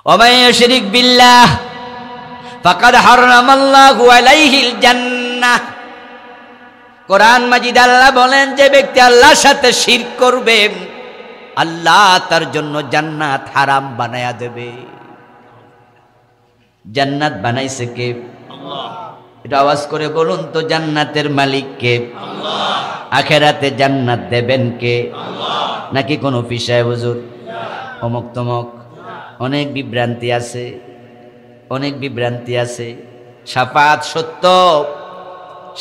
ওয়া মান ইউশরিক বিল্লাহ ফাকাদ হারামাল্লাহু আলাইহিল জান্নাহ। কোরআন মাজিদ আল্লাহ বলেন যে ব্যক্তি আল্লাহর সাথে শিরক করবে আল্লাহ তার জন্য জান্নাত হারাম বানায়া দেবে। জান্নাত বানাইছে কে? আল্লাহ। এটা আওয়াজ করে বলুন তো, জান্নাতের মালিক কে? আল্লাহ। আখিরাতে জান্নাত দেবেন কে? আল্লাহ। নাকি কোনো পিসায় হুজুর? অমুক তমক। অনেক বিভ্রান্তি আছে, অনেক বিভ্রান্তি আছে। শাফাত সত্য,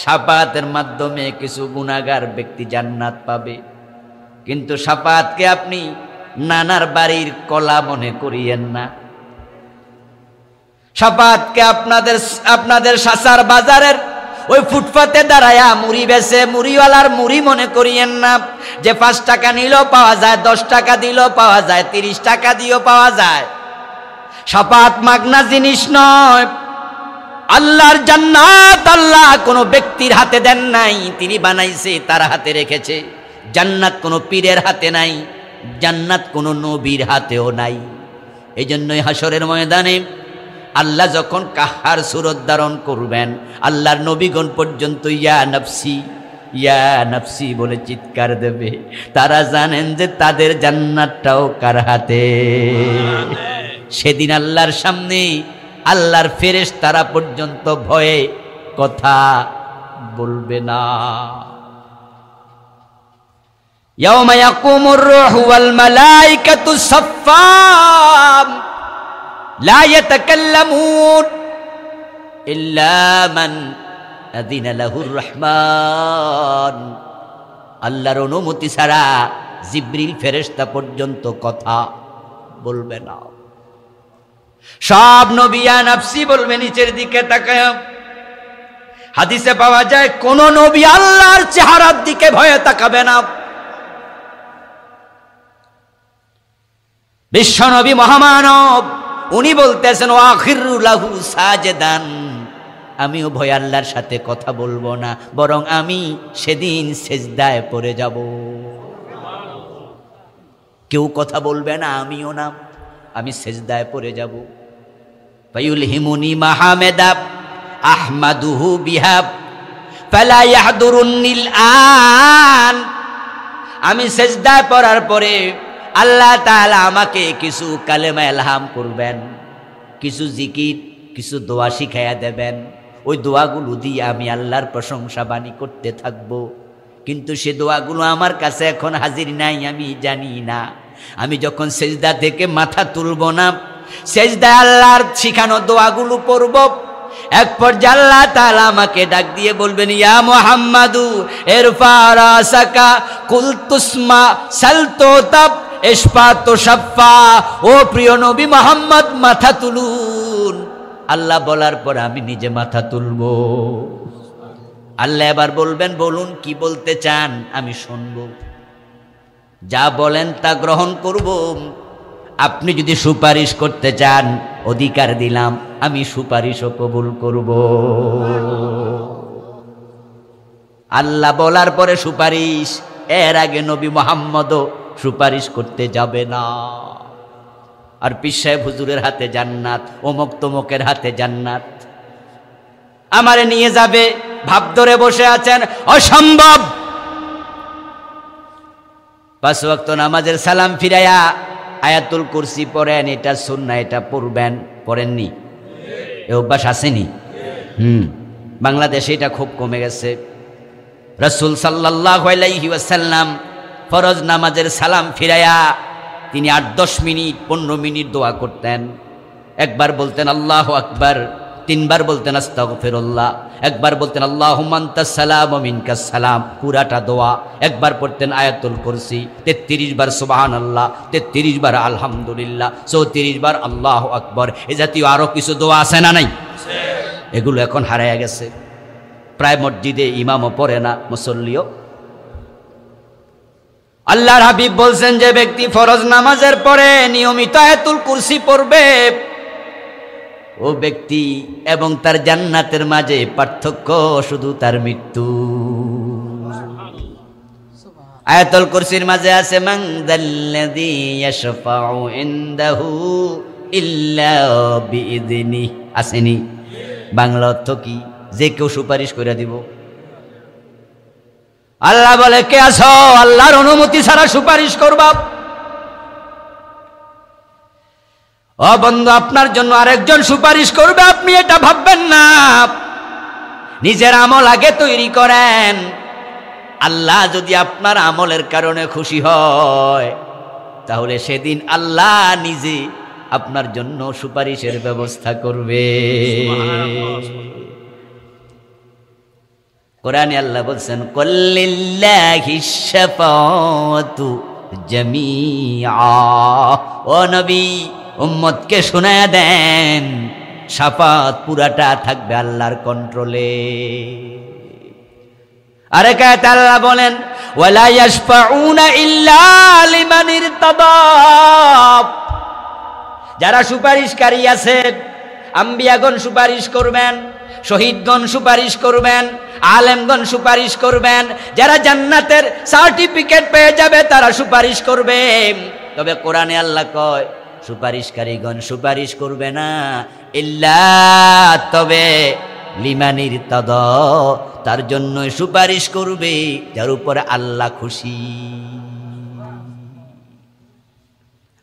শাফাতের মাধ্যমে কিছু গুনাহগার ব্যক্তি জান্নাত পাবে, কিন্তু শাফাতকে আপনি নানার বাড়ির কলা মনে করিয়েন না। শাফাতকে আপনাদের সাসার বাজারের ওই ফুটপাতে দাঁড়ায়া মুড়ি বেচে মুড়িওয়ালার মুড়ি মনে করিয়েন না, যে 5 টাকা নিলেও পাওয়া যায়, 10 টাকা দিলেও পাওয়া যায়, 30 টাকা দিয়েও পাওয়া যায়। শাফাত মাগনা জিনিস নয়। আল্লাহর জান্নাত আল্লাহ কোনো ব্যক্তির হাতে দেন নাই, তিনি বানাইছে, তার হাতে রেখেছে। জান্নাত কোনো পীরের হাতে নাই, জান্নাত কোনো নবীর হাতেও নাই। এই জন্যই হাসরের ময়দানে আল্লাহ যখন কাহার সুরত ধারণ করবেন, আল্লাহর নবীগণ পর্যন্ত ইয়া নাফসি বলে চিৎকার দেবে। তারা জানেন যে তাদের জান্নাতটাও কার হাতে। সেদিন আল্লাহর সামনে আল্লাহর ফেরেশতারা পর্যন্ত ভয়ে কথা বলবে না। ইয়াউমা ইয়াকুমুর রূহু ওয়াল মালাইকাতু সাফফাম লা ইয়াতাকাল্লামুন ইল্লা মান আযিনা লাহুর রহমান। আল্লাহর অনুমতি ছাড়া জিবরিল ফেরেশতা পর্যন্ত কথা বলবে না। সব নবী ইয়া নাফসি বলবে নিচের দিকে তাকায়। হাদিসে পাওয়া যায় কোন নবী আল্লাহর চেহারার দিকে ভয়ে তাকাবে না। বিশ্ব নবী মহামানব উনি বলতেছেন ওয়াখিরু লাহু সাজদান, আমিও ভয় আল্লাহর সাথে কথা বলবো না, বরং আমি সেদিন সেজদায় পড়ে যাব। কেউ কথা বলবে না, আমিও না, আমি সেজদায় পড়ে যাব। ফায়ুলহিমুনি মাহামেদা আহমাদুহু বিহাব ফালা ইয়াহদুরুনিল আন। আমি সেজদায় পড়ার পরে আল্লাহ তাআলা আমাকে কিছু কালেমা ইলহাম করবেন, কিছু জিকির, কিছু দোয়া শিখাইয়া দেবেন। ওই দোয়াগুলো দিয়ে আমি আল্লাহর প্রশংসা বাণী করতে থাকব, কিন্তু সে দোয়াগুলো আমার কাছে এখন হাজির নাই, আমি জানি না। আমি যখন সেজদা থেকে মাথা তুলব না, সেজদায় আল্লাহর শিখানো দোয়াগুলো পড়ব। এক পর্যায়ে আল্লাহ তাআলা আমাকে ডাক দিয়ে বলবেন, ইয়া মুহাম্মাদু ইরফা রাসাকা কুলতুসমা সালতুতাব ইশফাতু শাফা। ও প্রিয় নবী মুহাম্মদ, মাথা তুলুন। আল্লাহ বলার পর আমি নিজে মাথা তুলব। আল্লাহ এবার বলবেন, বলুন কি বলতে চান, আমি শুনব। যা বলেন তা গ্রহণ করব। আপনি যদি সুপারিশ করতে চান, অধিকার দিলাম, আমি সুপারিশও কবুল করব। আল্লাহ বলার পরে সুপারিশ, এর আগে নবী মুহাম্মদও সুপারিশ করতে যাবে না। আর পীর সাহেব হুজুরের হাতে জান্নাত, অমুক তমুকের হাতে জান্নাত, আমারে নিয়ে যাবে, ভাব ধরে বসে আছেন, অসম্ভব। 5 ওয়াক্ত নামাজের সালাম ফিরাইয়া আয়াতুল কুরসি পড়েন, এটা সুন্নাহ, এটা পড়বেন। পড়েননি? এ অভ্যাস আসেনি? বাংলাদেশে এটা খুব কমে গেছে। রাসূল সাল্লাল্লাহু আলাইহি ওয়াসাল্লাম ফরজ নামাজের সালাম ফিরাইয়া তিনি 8-10 মিনিট 15 মিনিট দোয়া করতেন। একবার বলতেন আল্লাহু আকবার, 3 বার বলতেন আস্তাগফিরুল্লাহ, একবার বলতেন আল্লাহুম্মা আনতাস সালাম ওয়া মিনকাস সালাম, পুরাটা দোয়া। একবার পড়তেন আয়াতুল কুরসি, 33 বার সুবহানাল্লাহ, 33 বার আলহামদুলিল্লাহ, 34 বার আল্লাহু আকবার। এই জাতীয় আরো কিছু দোয়া আছে না নাই? এগুলো এখন হারায় গেছে। প্রায় মসজিদে ইমামও পড়ে না, মুসল্লিও। আল্লাহর হাবিব বলছেন, যে ব্যক্তি ফরজ নামাজের পরে নিয়মিত আয়াতুল কুরসি পড়বে, ও ব্যক্তি এবং তার জান্নাতের মাঝে পার্থক্য শুধু তার মৃত্যু। আয়াতুল কুরসির মাঝে আছে মান যাল্লাযী ইয়াশফাউ ইনদাহু ইল্লা বিইذনি। আসেনি? বাংলা অর্থ কি? যে কেউ সুপারিশ করে দিব। আল্লাহ বলে, কে আছো আল্লাহর অনুমতি ছাড়া সুপারিশ করবা? ও বন্ধু, আপনার জন্য আরেকজন সুপারিশ করবে, আপনি এটা ভাববেন না। নিজের আমল আগে তৈরি করেন। আল্লাহ যদি আপনার আমলের কারণে খুশি হয়, তাহলে সেদিন আল্লাহ নিজে আপনার জন্য সুপারিশের ব্যবস্থা করবে। কোরআনে আল্লাহ বলছেন, কুল্লিল্লাহিশ শাফাআতু জামিআ। ও নবী, উম্মতকে শোনায়া দেন, শাফাত পুরাটা থাকবে আল্লাহর কন্ট্রোলে। আরেক আয়াতে আল্লাহ বলেন, ওয়ালা ইয়াশফাউনা ইল্লা লিমান ইরতাদা। যারা সুপারিশকারী আছে, আম্বিয়াগণ সুপারিশ করবেন, শহীদগণ সুপারিশ করবেন, আলেমগণ সুপারিশ করবেন, যারা জান্নাতের সার্টিফিকেট পেয়ে যাবে তারা সুপারিশ করবে। তবে কোরআনে আল্লাহ কয়, সুপারিশকারীগণ সুপারিশ করবে না, ইল্লা, তবে লিমানির তদ, তার জন্য সুপারিশ করবে যার উপরে আল্লাহ খুশি।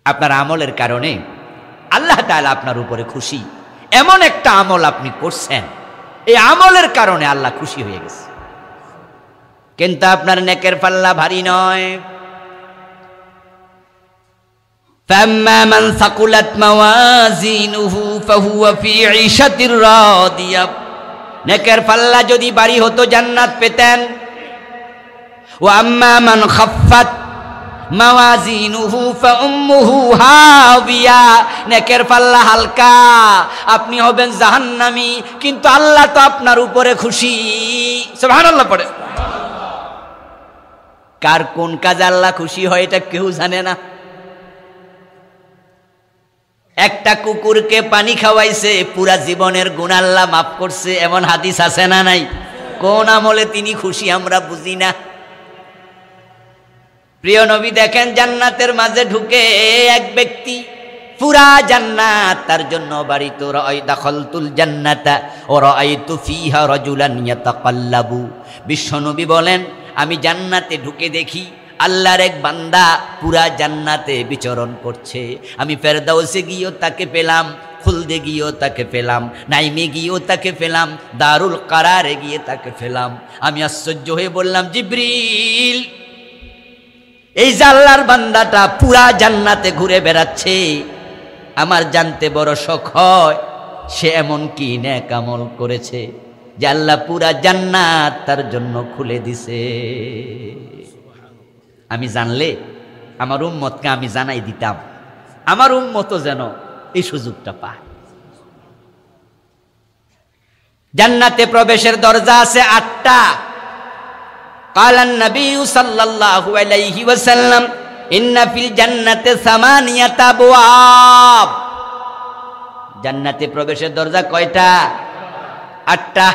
আপনার আমলের কারণে আল্লাহ তাআলা আপনার উপরে খুশি। এমন একটা আমল আপনি করছেন, এই আমলের কারণে আল্লাহ খুশি হয়ে গেছে। কিন্তু আপনার নেকের পাল্লা ভারী নয়। فَأَمَّا مَنْ ثَقُلَتْ مَوَازِينُهُ فَهُوَ فِي عِيشَةٍ رَاضِيَةٍ। নেকের পাল্লা যদি ভারী হতো জান্নাত পেতেন। وَأَمَّا مَنْ خَفَّتْ مَوَازِينُهُ فَأُمُّهُ هَاوِيَةٌ। নেকের পাল্লা হালকা, আপনি হবেন জাহান্নামী, কিন্তু আল্লাহ তো আপনার উপরে খুশি। সুবহানাল্লাহ পড়ে। কার কোন কাজে আল্লাহ খুশি হয় এটা কেউ জানে না। একটা কুকুরকে পানি খাওয়াইছে, পুরা জীবনের গুনাহ আল্লাহ মাফ করছে, এমন হাদিস আছে না নাই? কোন আমলে তিনি খুশি আমরা বুঝি না। প্রিয় নবী দেখেন, জান্নাতের মাঝে ঢুকে এক ব্যক্তি, পুরা জান্নাত তার জন্য বাড়িত। দাখালতুল জান্নাতা ওয়া রাআইতু ফিহা রাজুলান ইয়াতাকাল্লাবু। বিশ্ব নবী বলেন, আমি জান্নাতে ঢুকে দেখি আল্লাহর এক বান্দা পুরা জান্নাতে বিচরণ করছে। আমি ফেরদাউসে গিয়েও তাকে পেলাম, খুলদে গিয়েও তাকে পেলাম, নাইমে গিয়েও তাকে পেলাম, দারুল কারারে গিয়ে তাকে পেলাম। আমি আশ্চর্য হয়ে বললাম, জিবরিল, এই যে আল্লাহর বান্দাটা পুরা জান্নাতে ঘুরে বেড়াচ্ছে, আমার জানতে বড় শখ হয় সে এমন কি নেক আমল করেছে যে আল্লাহ পুরা জান্নাত তার জন্য খুলে দিছে। আমি জানলে আমার উম্মতকে আমি জানাই দিতাম, আমার উম্মতও যেন এই সুযোগটা পায়। জান্নাতে প্রবেশের দরজা আছে 8টা। কালান নবী সাল্লাল্লাহু আলাইহি ওয়াসাল্লাম, ইন্না ফিল জান্নাতে 8 আবওয়াব। জান্নাতে প্রবেশের দরজা কয়টা? 8টা।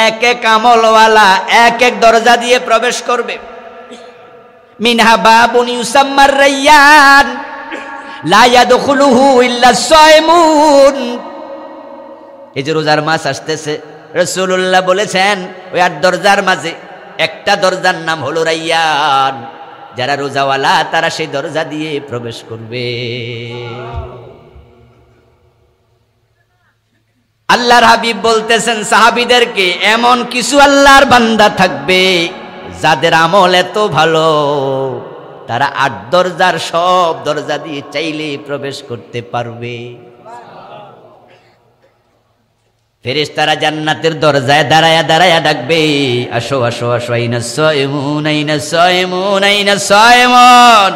এক এক আমলওয়ালা এক এক দরজা দিয়ে প্রবেশ করবে। মিনহা বাবুন ইউসাম্মার রায়্যান লা ইয়াদখুলুহু ইল্লা সায়মুন। এই যে রোজার মাস আসতেছে, রাসূলুল্লাহ বলেছেন ওই 8 দরজার মাঝে একটা দরজার নাম হলো রায়্যান। যারা রোজাওয়ালা তারা সেই দরজা দিয়ে প্রবেশ করবে। আল্লাহর হাবিব বলতেছেন সাহাবীদেরকে, এমন কিছু আল্লাহর বান্দা থাকবে যাদের আমল এত ভালো, তারা 8 দরজার সব দরজা দিয়ে চাইলে প্রবেশ করতে পারবে। ফেরেশতারা জান্নাতের দরজায় দাঁড়ায়া দাঁড়ায়া ডাকবে, আসো আসো আসো, আইনা সায়মুন, আইনা সায়মুন, আইনা সায়মুন।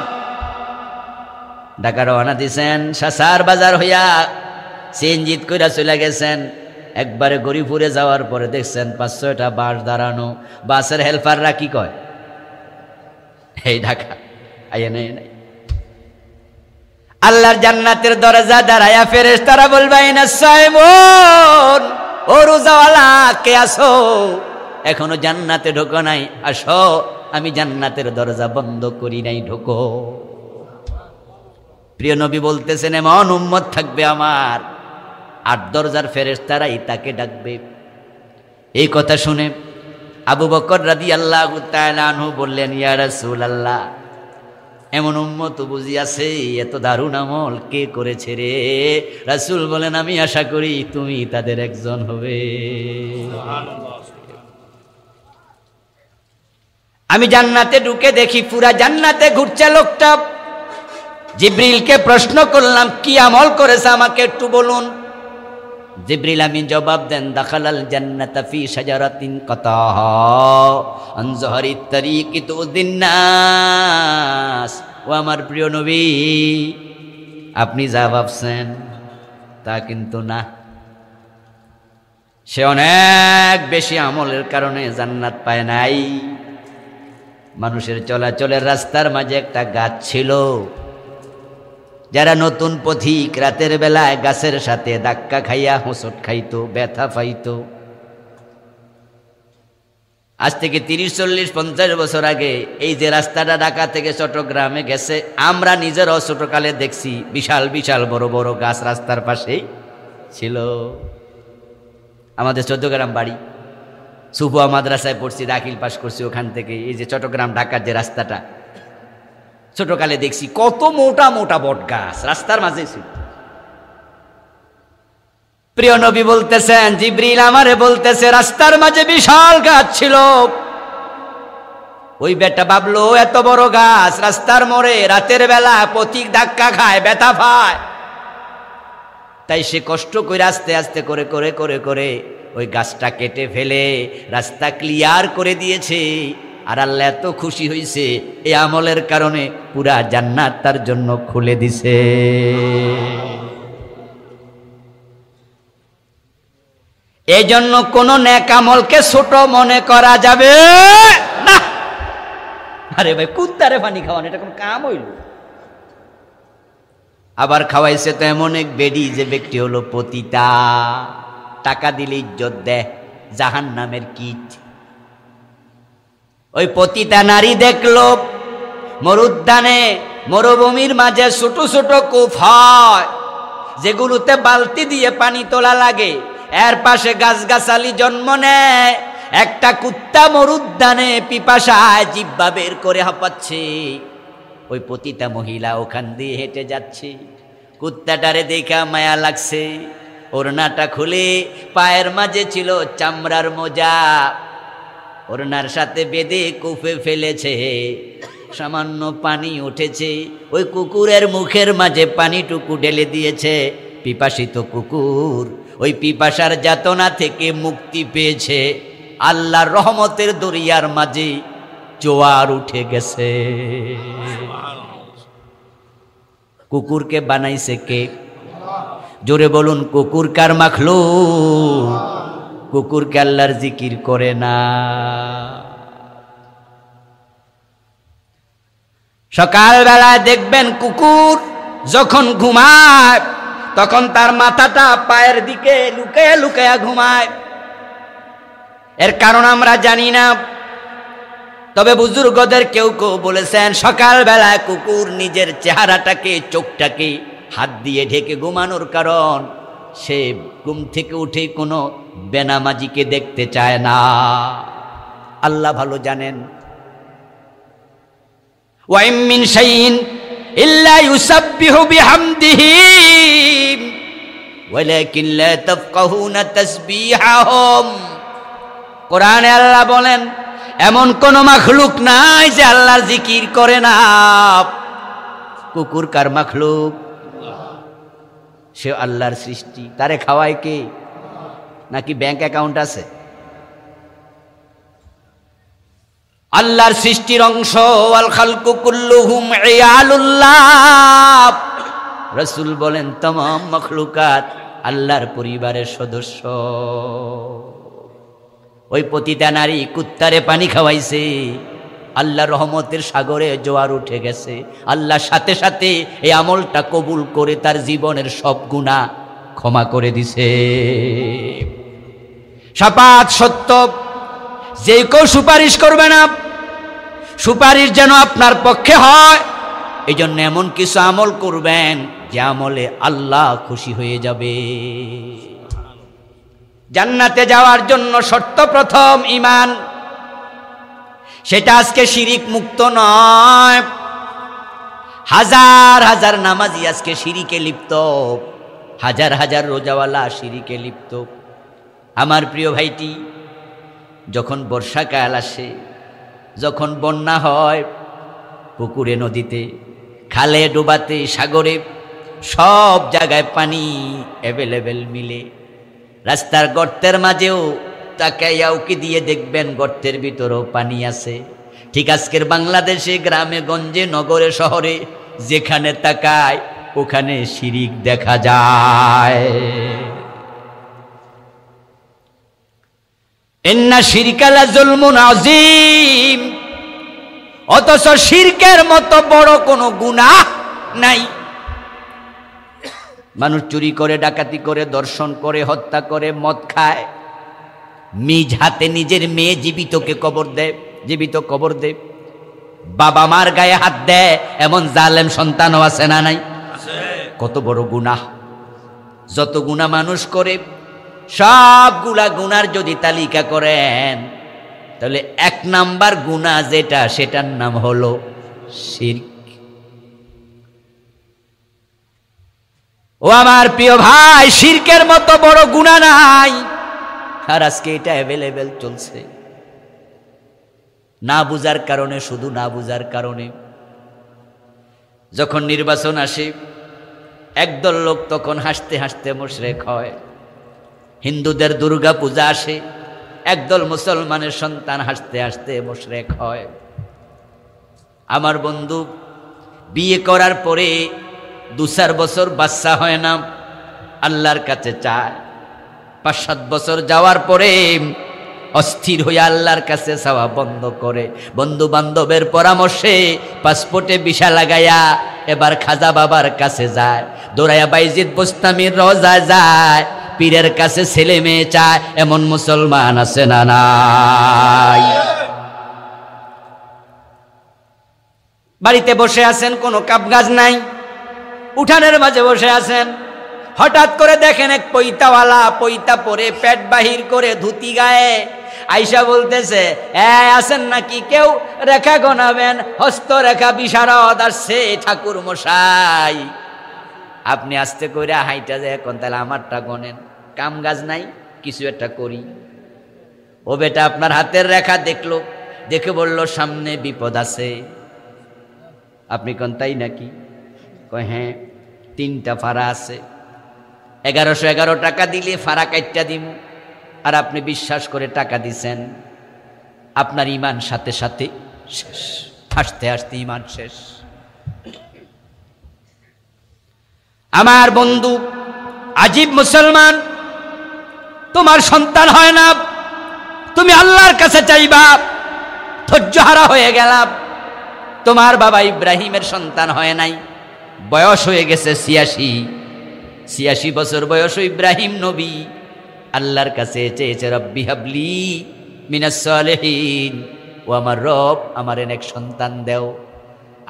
ঢাকা রওনা দিছেন, শাসার বাজার হইয়া সিএনজিত কইরা চলে গেছেন। একবারে গরিপুরে যাওয়ার পরে দেখছেন 5-6টা বাস দাঁড়ানো। বাসের হেল্পাররা কি কয়, এই ঢাকা আইয়া নাই নাই। আল্লাহর জান্নাতের দরজা দাঁড়ায়া ফেরেশতারা বলবে, আইনা সায়মুন, ও রোজাওয়ালা কে আসো, এখনো জান্নাতে ঢোকো নাই, আসো, আমি জান্নাতের দরজা বন্ধ করি নাই, ঢোকো। প্রিয় নবী বলতেছেন এমন উম্মত থাকবে আমার, 8 দরজার ফেরেশতারাই তাকে ডাকবে। এই কথা শুনে আবু বকর রাদিয়াল্লাহু তাআলা আনহু বললেন, ইয়া রাসূলুল্লাহ, এমন উম্মত বুঝি আছে, এত দারুণ আমল কে করেছে রে? রাসূল বলেন, আমি আশা করি তুমি তাদের একজন হবে। আমি জান্নাতে ঢুকে দেখি পুরা জান্নাতে ঘুরছে লোকটা। জিবরিলকে প্রশ্ন করলাম, কি আমল করেছে আমাকে একটু বলুন। জিবরিল আমিন জবাব দেন, দাখালাল জান্নাতা ফি শাজারাতিন কাতাহা আন যহরিত তারিকি তুযিন নাস। ও আমার প্রিয় নবী, আপনি যা ভাবছেন তা কিন্তু না। সে অনেক বেশি আমলের কারণে জান্নাত পায় নাই। মানুষের চলাচলের রাস্তার মাঝে একটা গাছ ছিল। যারা নতুন পথিক রাতের বেলায় গাছের সাথে ধাক্কা খাইয়া হোঁচট খাইতো, ব্যথা পাইতো। আজ থেকে 30-40-50 বছর আগে এই যে রাস্তাটা ঢাকা থেকে চট্টগ্রামে গেছে, আমরা নিজেরাও ছোটকালে দেখছি বিশাল বিশাল বড় বড় গাছ রাস্তার পাশেই ছিল। আমাদের চট্টগ্রাম বাড়ি, সুফুয়া মাদ্রাসায় পড়ছি, দাখিল পাস করছি ওখান থেকে। এই যে চট্টগ্রাম ঢাকার যে রাস্তাটা, ছোটকালে দেখছি কত মোটা মোটা বট গাছ রাস্তার মাঝে ছিল। প্রিয় নবী বলতেছেন, জিবরিল আমারে বলতেছে রাস্তার মাঝে বিশাল গাছ ছিল। ওই বেটা ভাবলো এত বড় গাছ রাস্তার মোড়ে রাতের বেলা পথিক ধাক্কা খায়, ব্যথা পায়, তাই সে কষ্ট করে আস্তে আস্তে করে করে করে করে ওই গাছটা কেটে ফেলে রাস্তা ক্লিয়ার করে দিয়েছে। আর আল্লাহ এত খুশি হয়েছে, এই আমলের কারণে পুরা জান্নাত তার জন্য খুলে দিছে। এই জন্য কোন নেক আমলকে ছোট মনে করা যাবে না। আরে ভাই, কুত্তারে পানি খাওয়ানো এটা কোন কাম হইল? আবার খাওয়াইছে তো এমন এক বেডি, যে ব্যক্তি হলো পতিতা, টাকা দিলে ইজ্জত দেয়, জাহান্নামের কীট। ওই পতিতা নারী দেখলো মরুদ্যানে মরুভূমির মাঝে ছোট ছোট কূপ হয়, যেগুলোতে বালতি দিয়ে পানি তোলা লাগে, এর পাশে গাছগাছালি জন্ম নেয়। একটা কুত্তা মরুদ্যানে পিপাসায় জিহ্বা বের করে হাঁপাচ্ছে। ওই পতিতা মহিলা ওখান দিয়ে হেঁটে যাচ্ছে। কুত্তাটারে দেখা মায়া লাগছে, ওড়নাটা খুলে পায়ের মাঝে ছিল চামড়ার মোজা, ওড়নার সাথে বেঁধে কূপে ফেলেছে। সামান্য পানি উঠেছে, ওই কুকুরের মুখের মাঝে পানিটুকু ঢেলে দিয়েছে। পিপাসিত কুকুর ওই পিপাসার যাতনা থেকে মুক্তি পেয়েছে। আল্লাহর রহমতের দরিয়ার মাঝে জোয়ার উঠে গেছে। কুকুরকে বানাইছে কে? জোরে বলুন, কুকুর কার মাখলুক? কুকুরকে আল্লাহর জিকির করে না। সকালবেলায় দেখবেন কুকুর যখন ঘুমায় তখন তার মাথাটা পায়ের দিকে লুকায়া লুকায়া ঘুমায়। এর কারণ আমরা জানি না, তবে বুজুর্গদের কেউ কেউ বলেছেন সকালবেলায় কুকুর নিজের চেহারাটাকে, চোখটাকে হাত দিয়ে ঢেকে ঘুমানোর কারণ সে ঘুম থেকে উঠে কোনো বেনামাজিকে দেখতে চায় না। আল্লাহ ভালো জানেন। ওয়া মিন শাইইন ইল্লা ইউসাব্বিহু বিহামদিহি ওয়ালাকিন লা তাফকাহুনা তাসবিহাহুম। কোরআনে আল্লাহ বলেন এমন কোন মাখলুক নাই যে আল্লাহর জিকির করে না। কুকুর কার মাখলুক? সে আল্লাহর সৃষ্টি। তারে খাওয়ায় কে? নাকি ব্যাংক অ্যাকাউন্ট আছে? আল্লাহর সৃষ্টির অংশ। আল খালকু কুল্লুহুম ইয়ালুল্লাহ। রাসূল বলেন तमाम মাখলুকাত আল্লাহর পরিবারের সদস্য। ওই পতিতা নারী কুত্তারে পানি খাওয়াইছে, আল্লাহর রহমতের সাগরে জোয়ার উঠে গেছে। আল্লাহ সাথে সাথে এই আমলটা কবুল করে তার জীবনের সব গুনাহ ক্ষমা করে দিছে। শাফাত সত্য, যে কেউ সুপারিশ করবে না, সুপারিশ যেন আপনার পক্ষে হয় এই জন্য এমন কিছু আমল করবেন যে আমলে আল্লাহ খুশি হয়ে যাবে। জান্নাতে যাওয়ার জন্য শর্ত প্রথম ঈমান, সেটা আজকে শিরিক মুক্ত নয়। হাজার হাজার নামাজি আজকে শিরিকে লিপ্ত, হাজার হাজার রোজাওয়ালা শিরিকে লিপ্ত। আমার প্রিয় ভাইটি, যখন বর্ষাকাল আসে, যখন বন্যা হয়, পুকুরে নদীতে খালে ডোবাতে সাগরে সব জায়গায় পানি অ্যাভেলেবেল মিলে। রাস্তার গর্তের মাঝেও তাকাইয়া উকি দিয়ে দেখবেন গর্তের ভিতরেও পানি আছে। ঠিক আজকের বাংলাদেশে গ্রামে গঞ্জে নগরে শহরে যেখানে তাকায় ওখানে শিরিক দেখা যায়। ইন্না শিরকা লাযুলমুন আযীম, অথচ শিরকের মতো বড় কোনো গুনাহ নাই। মানুষ চুরি করে, ডাকাতি করে, দর্শন করে, হত্যা করে, মদ খায়, নিজ হাতে নিজের মেয়ে জীবিতকে কবর দেয়, জীবিত কবর দেয়, বাবা মার গায়ে হাত দেয়, এমন জালেম সন্তানও আছে না নাই? কত বড় গুনাহ! যত গুনাহ মানুষ করে সবগুলা গুনার যদি তালিকা করেন তাহলে 1 নাম্বার গুনাহ যেটা, সেটার নাম হলো শিরক। ও আমার প্রিয় ভাই, শিরকের মতো বড় গুনাহ নাই। আর আজকে এটা অ্যাভেলেবেল চলছে, না বুঝার কারণে, শুধু না বুঝার কারণে। যখন নির্বাচন আসে, একদল লোক তখন হাসতে হাসতে মুশরিক হয়। হিন্দুদের দুর্গা পূজা আসে, একদল মুসলমানের সন্তান হাসতে হাসতে মুশরিক হয়। আমার বন্ধু বিয়ে করার পরে 2-4 বছর বাচ্চা হয় না, আল্লাহর কাছে চায়। 5-7 বছর যাওয়ার পরে অস্থির হয়ে আল্লাহর কাছে চাওয়া বন্ধ করে। বন্ধু বান্ধবের পরামর্শে পাসপোর্টে ভিসা লাগাইয়া এবার খাজা বাবার কাছে যায়, দৌড়াইয়া বাইজিদ বোস্তামির রওজায় যায়, পীরের কাছে ছেলে মেয়ে চায়। এমন মুসলমান আছে না নাই? বাড়িতে বসে আছেন, কোনো কাজ নাই, উঠানের মাঝে বসে আছেন, হঠাৎ করে দেখেন এক পৈতাওয়ালা, পৈতা পরে পেট বাহির করে ধুতি গায়ে আইসা বলতেছে, আছেন নাকি কেউ? রেখা গোনাবেন, হস্তরেখা বিশারদ আসছে ঠাকুর মশাই। আপনি আস্তে করে হাইটা যায়, এখন তাহলে আমারটা গনেন, কাম কাজ নাই, কিছু একটা করি। ও বেটা আপনার হাতের রেখা দেখলো, দেখে বলল সামনে বিপদ আছে। আপনি কোন তাই নাকি? কয় হ্যাঁ, 3টা ফাড়া আছে, 1111 টাকা দিলে ফাড়া কাটটা দিব। আর আপনি বিশ্বাস করে টাকা দিছেন, আপনার ঈমান সাথে সাথে শেষ, হাসতে হাসতে ঈমান শেষ। আমার বন্ধু, আজীব মুসলমান, তোমার সন্তান হয় না, তুমি আল্লাহর কাছে চাইবা, ধৈর্যহারা হয়ে গেলাম। তোমার বাবা ইব্রাহিমের সন্তান হয় নাই, বয়স হয়ে গেছে 86 বছর বয়স। ইব্রাহিম নবী আল্লাহর কাছে চেয়েছে, রব্বি হাবলি মিনাস সালিহিন, ও আমার রব আমার এক সন্তান দেও।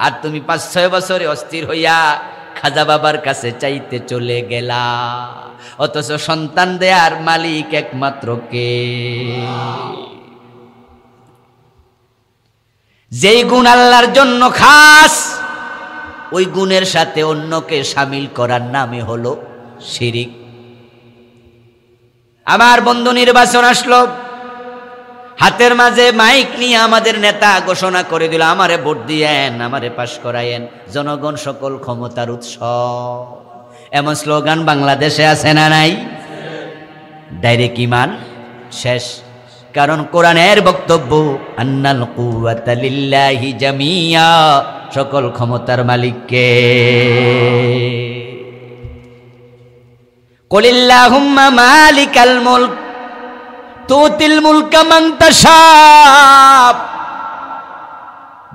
আর তুমি 5-6 বছরে অস্থির হইয়া খাজা বাবার কাছে চাইতে চলে গেলা, অথচ সন্তান দেয়ার মালিক একমাত্র কে? যেই গুণ আল্লাহর জন্য খাস, ওই গুণের সাথে অন্যকে শামিল করার নামে হলো শিরিক। আমার বন্ধু, নির্বাচন আসলো, হাতের মাঝে মাইক নিয়ে আমাদের নেতা ঘোষণা করে দিল, আমারে ভোট দিয়েন, আমারে পাশ করায়েন, জনগণ সকল ক্ষমতার উৎস। এমন স্লোগান বাংলাদেশে আছে না নাই? ডাইরেক্ট ঈমান শেষ। কারণ কোরআনের বক্তব্য, আন্নাল কুওয়াতা লিল্লাহি জামিয়া, সকল ক্ষমতার মালিককে। কুলিল্লাহুম্মা মালিকাল মুলক তুতিল মুলকা মান তাশা।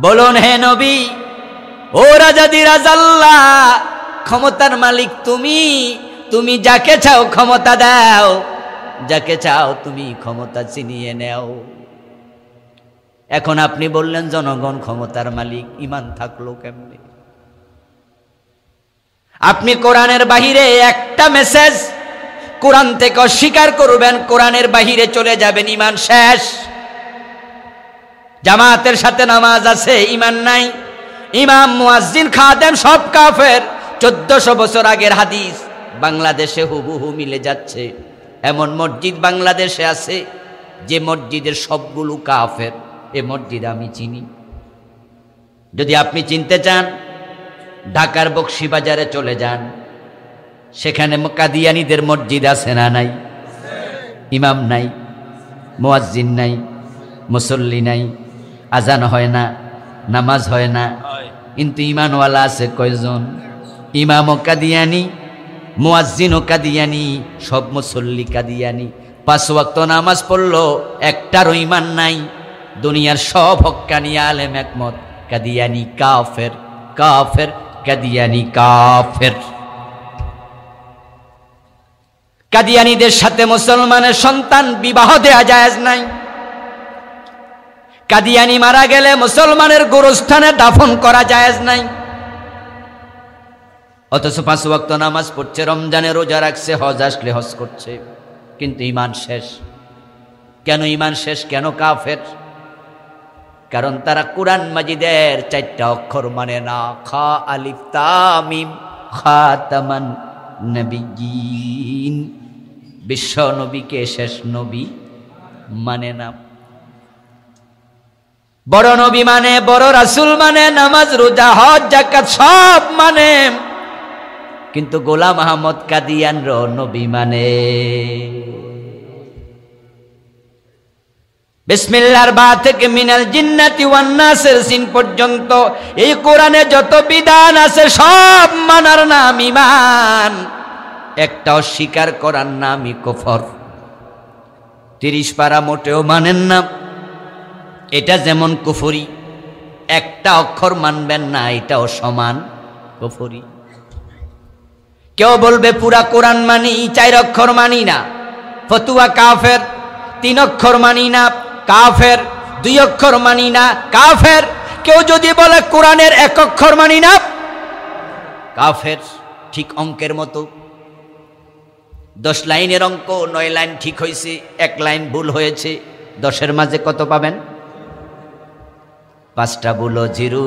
বলুন হে নবী, ও রাজাদিরাজ আল্লাহ, ক্ষমতার মালিক তুমি, তুমি যাকে চাও ক্ষমতা দাও, যাকে চাও তুমি ক্ষমতা ছিনিয়ে নেও। এখন আপনি বললেন জনগণ ক্ষমতার মালিক, ঈমান থাকলো কেমনে? আপনি কোরআনের বাহিরে একটা মেসেজ কোরআন থেকে অস্বীকার করবেন, কোরআনের বাহিরে চলে যাবেন, ঈমান শেষ। জামাতের সাথে নামাজ আছে, ঈমান নাই। ইমাম, মুয়াজ্জিন, খাদেম সব কাফের। 1400 বছর আগের হাদিস বাংলাদেশে হুবহু মিলে যাচ্ছে। এমন মসজিদ বাংলাদেশে আছে যে মসজিদের সবগুলো কাফের। এ মসজিদ আমি চিনি। যদি আপনি চিনতে চান, ঢাকার বকশীবাজারে চলে যান, সেখানে কাদিয়ানীদের মসজিদ আছে না নাই? ইমাম নাই, মুয়াজ্জিন নাই, মুসল্লি নাই, আজান হয় না, নামাজ হয় না, কিন্তু ইমানওয়ালা আছে কয়জন? ইমামও কাদিয়ানী, মুয়াজ্জিনও কাদিয়ানী, সব মুসল্লি কাদিয়ানী। 5 ওয়াক্ত নামাজ পড়লো, একটারও ইমান নাই। দুনিয়ার সব হক্কানি আলেম একমত, কাদিয়ানী কাফের, কাফের, কাদিয়ানী কাফের। কাদিয়ানীদের সাথে মুসলমানের সন্তান বিবাহ দেয়া জায়েজ নাই। কাদিয়ানী মারা গেলে মুসলমানের গোরস্থানে দাফন করা জায়েজ নাই। অথচ 5 ওয়াক্ত নামাজ পড়ছে, রমজানে রোজা রাখছে, হজ আসলে হজ করছে, কিন্তু ঈমান শেষ। কেন ঈমান শেষ? কেন কাফের? কারণ তারা কোরআন মাজিদের 4টা অক্ষর মানে না। খা আলিফ তা মিম খাতামান নবিয়্যিন। বিশ্ব নবীকে শেষ নবী মানে না। বড় নবী মানে, বড় রাসূল মানে, নামাজ রোজা হজ যাকাত সব মানে, কিন্তু গোলাম আহমদ কাদিয়ানর নবী মানে। বিসমিল্লাহর বা থেকে মিনাল জিন্নাতি ওয়ান নাসের সিন পর্যন্ত এই কোরআনে যত বিধান আছে সব মানার নাম ঈমান, একটা অস্বীকার করার নামই কুফর। 30 পারা মোটেও মানেন না, এটা যেমন কুফরি। একটা অক্ষর মানবেন না, এটাও সমান কুফরি। কেউ বলবে পুরা কোরআন মানি, 4 অক্ষর মানি না, ফতুয়া কাফের। 3 অক্ষর মানি না, কাফের। 2 অক্ষর মানি না, কাফের। কেউ যদি বলে কোরআনের 1 অক্ষর মানি না, কাফের। ঠিক অঙ্কের মতো, 10 লাইনের অঙ্ক, 9 লাইন ঠিক হয়েছে, 1 লাইন ভুল হয়েছে, 10-এর মাঝে কত পাবেন? 5টা ভুলও 0,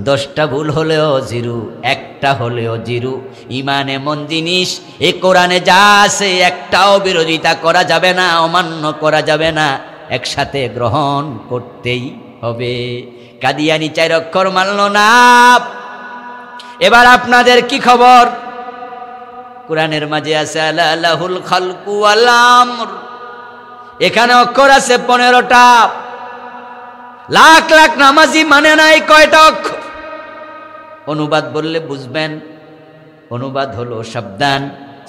10টা ভুল হলেও 0, 1টা হলেও 0। ঈমান এমন জিনিস, এই কোরআনে যা আছে একটাও বিরোধিতা করা যাবে না, অমান্য করা যাবে না, একসাথে গ্রহণ করতেই হবে। কাদিয়ানী 4 অক্ষর মানল না। এবার আপনাদের কি খবর? কোরআনের মাঝে আছে আলা লাহুল খালকু ওয়াল আমর, এখানে অক্ষর আছে 15টা। লাখ লাখ নামাজি মানে নাই কয়টা অক্ষর? অনুবাদ বললে বুঝবেন। অনুবাদ হলো সাবধান,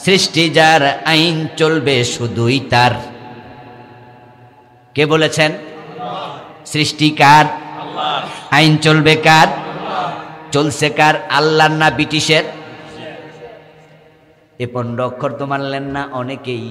সৃষ্টি যার, আইন চলবে শুধুই তার। কে বলেছেন? সৃষ্টি কার? আইন চলবে কার? চলছে কার? আল্লাহর না ব্রিটিশের? এ 15 অক্ষর তো মানলেন না অনেকেই।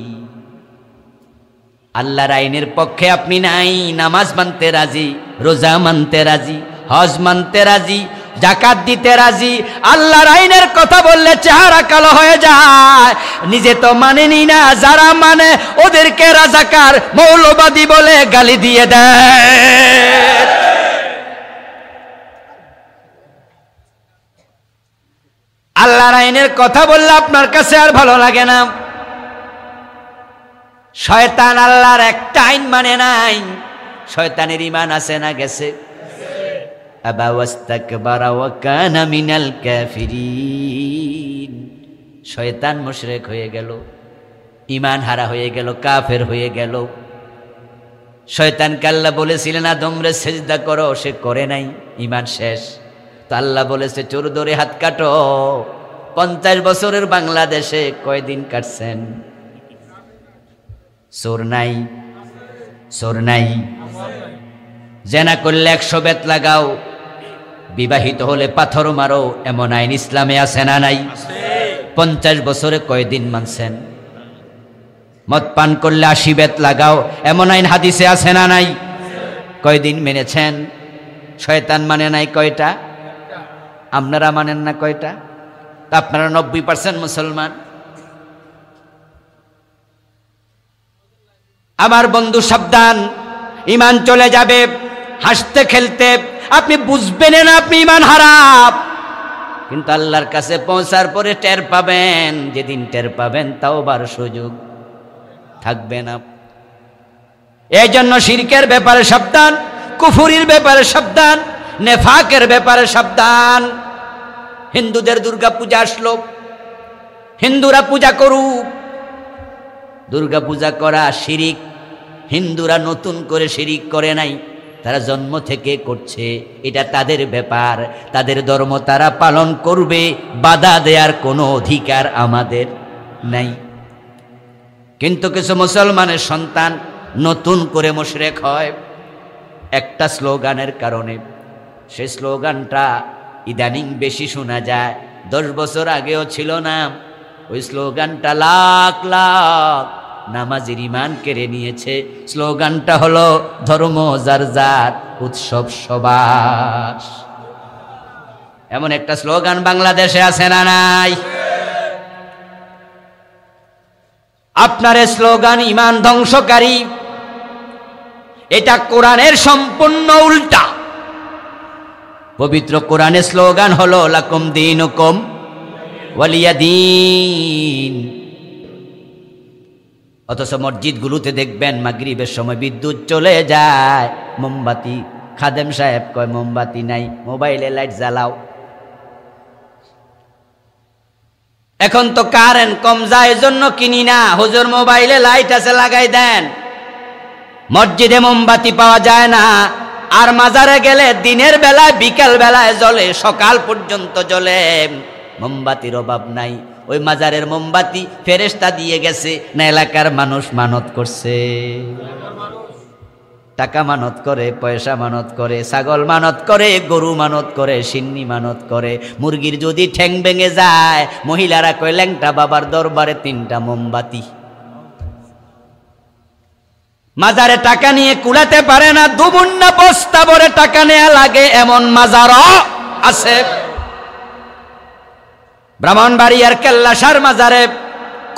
আল্লাহর আইনের পক্ষে আপনি নাই, নামাজ মানতে রাজি, রোজা মানতে রাজি, হজ মানতে রাজি, যাকাত দিতে রাজি। আল্লাহর আইনের কথা বললে চেহারা কালো হয়ে যায়। নিজে তো মানেনি না, যারা মানে ওদেরকে রাজাকার, মৌলবাদী বলে গালি দিয়ে দেয়। আল্লাহর আইনের কথা বললে আপনার কাছে আর ভালো লাগে না। শয়তান আল্লাহর একটা আইন মানে নাই। শয়তানের ঈমান আছে না গেছে? আবা ওয়াস্তাকবারা ওয়া কানা মিনাল কাফিরিন। শয়তান মুশরিক হয়ে গেল, ঈমান হারা হয়ে গেল, কাফের হয়ে গেল। শয়তানকে আল্লাহ বলেছিলেন আদমরে সিজদা করো, সে করে নাই, ঈমান শেষ। তো আল্লাহ বলেছে চোর ধরে হাত কাটো। 50 বছরের বাংলাদেশে কয়দিন কাটছেন? চোর নাই, চোর নাই। জেনা করলে 100 বেত লাগাও, বিবাহিত হলে পাথর মারো, এমন আইন ইসলামে আছে না নাই? 50 বছরে কয়দিন মানছেন? মদ পান করলে 80 বেত লাগাও, এমন আইন হাদিসে আছে না নাই? কয়দিন মেনেছেন? শয়তান মানে নাই কয়টা? আপনারা মানেন না কয়টা? আপনারা 90% মুসলমান। আমার বন্ধু সাবধান, ইমান চলে যাবে হাসতে খেলতে, আপনি বুঝবেন না আপনি ইমান হারাম, কিন্তু আল্লাহর কাছে পৌঁছার পরে টের পাবেন, যেদিন টের পাবেন তাওবার সুযোগ থাকবে না। এই জন্য শিরকের ব্যাপারে সাবধান, কুফরির ব্যাপারে সাবধান, নেফাকের ব্যাপারে সাবধান। হিন্দুদের দুর্গা পূজা আসলো, হিন্দুরা পূজা করুক, দুর্গা পূজা করা শিরিক। হিন্দুরা নতুন করে শিরিক করে নাই, তারা জন্ম থেকে করছে, এটা তাদের ব্যাপার, তাদের ধর্ম তারা পালন করবে, বাধা দেওয়ার কোনো অধিকার আমাদের নাই। কিন্তু কিছু মুসলমানের সন্তান নতুন করে মুশরিক হয় একটা স্লোগানের কারণে। সেই স্লোগানটা ইদানিং বেশি শোনা যায়, 10 বছর আগেও ছিল না। ওই স্লোগানটা লাখ লাখ নামাজির ঈমান কেড়ে নিয়েছে। স্লোগানটা হলো ধর্ম যার যার, উৎসব সবার। এমন একটা স্লোগান বাংলাদেশে আছে না নাই? আপনার স্লোগান ঈমান ধ্বংসকারী, এটা কোরআনের সম্পূর্ণ উল্টা। পবিত্র কোরআনের স্লোগান হলো লাকুম দীনুকুম ওয়ালিয়া দীন। অথচ মসজিদগুলোতে দেখবেন মাগরিবের সময় বিদ্যুৎ চলে যায়, মোমবাতি, খাদেম সাহেব কয় মোমবাতি নাই, মোবাইলে লাইট জ্বালাও। এখন তো কারেন্ট কম যায়, এজন্য কিনি না, হুজুর মোবাইলে লাইট আছে লাগাই দেন। মসজিদে মোমবাতি পাওয়া যায় না, আর মাজারে গেলে দিনের বেলায় বিকেল বেলায় জ্বলে, সকাল পর্যন্ত জ্বলে, মোমবাতির অভাব নাই। ওই মাজারের মোমবাতি ফেরেশতা দিয়ে গেছে না এলাকার মানুষ মানত করছে? টাকা মানত করে, পয়সা মানত করে, ছাগল মানত করে, গরু মানত করে, সিন্নি মানত করে। মুরগির যদি ঠ্যাং ভেঙে যায়, মহিলারা কয় ল্যাংটা বাবার দরবারে 3টা মোমবাতি। মাজারে টাকা নিয়ে কুলাতে পারে না, দুবুন্না বস্তা ভরে টাকা নেয়া লাগে, এমন মাজারও আছে। ব্রাহ্মণবাড়িয়ার কেল্লাসার মাজারে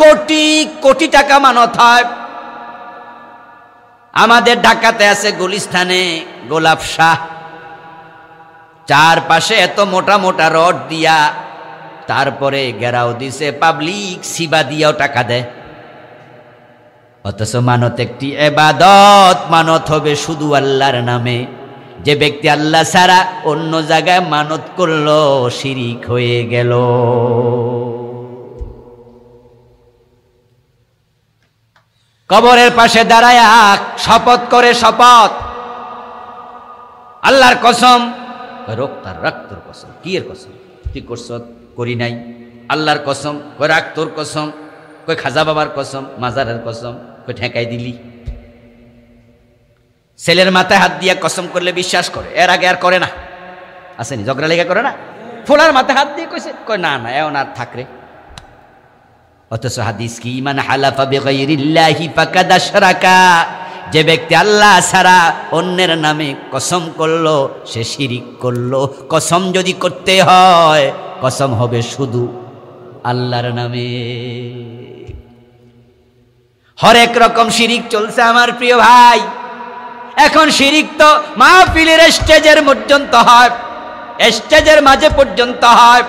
কোটি কোটি টাকা মানত হয়। আমাদের ঢাকাতে আছে গুলিস্তানে গোলাপ শাহ, চারপাশে এত মোটা মোটা রড দিয়া, তারপরে ঘেরাও দিছে, পাবলিক সিবা দিয়াও টাকা দেয়। অথচ মানত একটি ইবাদত, মানত হবে শুধু আল্লাহর নামে। যে ব্যক্তি আল্লাহ ছাড়া অন্য জায়গায় মানত করলো, শিরিক হয়ে গেল। কবরের পাশে দাঁড়ায় শপথ করে, শপথ আল্লাহর কসম, রাখ তোর কসম। কি এর কসম? তুই করছ? করি নাই। আল্লাহর কসম, কই রাখ তোর কসম, কই খাজা বাবার কসম, মাজারের কসম, কই ঠেকাই দিলি। ছেলের মাথায় হাত দিয়ে কসম করলে বিশ্বাস করে, এর আগে আর করে না। আসেনি ঝগড়া লেগে করে না? ফুলার মাথায় হাত দিয়ে কইছে, কই না না এমন আর থাকরে। অথচ হাদিস কি, মান হালাফা বিগাইরিল্লাহি ফাকাদ আশরাকা, যে ব্যক্তি আল্লাহ ছাড়া অন্যের নামে কসম করলো, সে শিরিক করলো। কসম যদি করতে হয়, কসম হবে শুধু আল্লাহর নামে। হরেক রকম শিরিক চলছে আমার প্রিয় ভাই। এখন শিরিক তো মাহফিলের স্টেজের পর্যন্ত হয়, স্টেজের মাঝে পর্যন্ত হয়।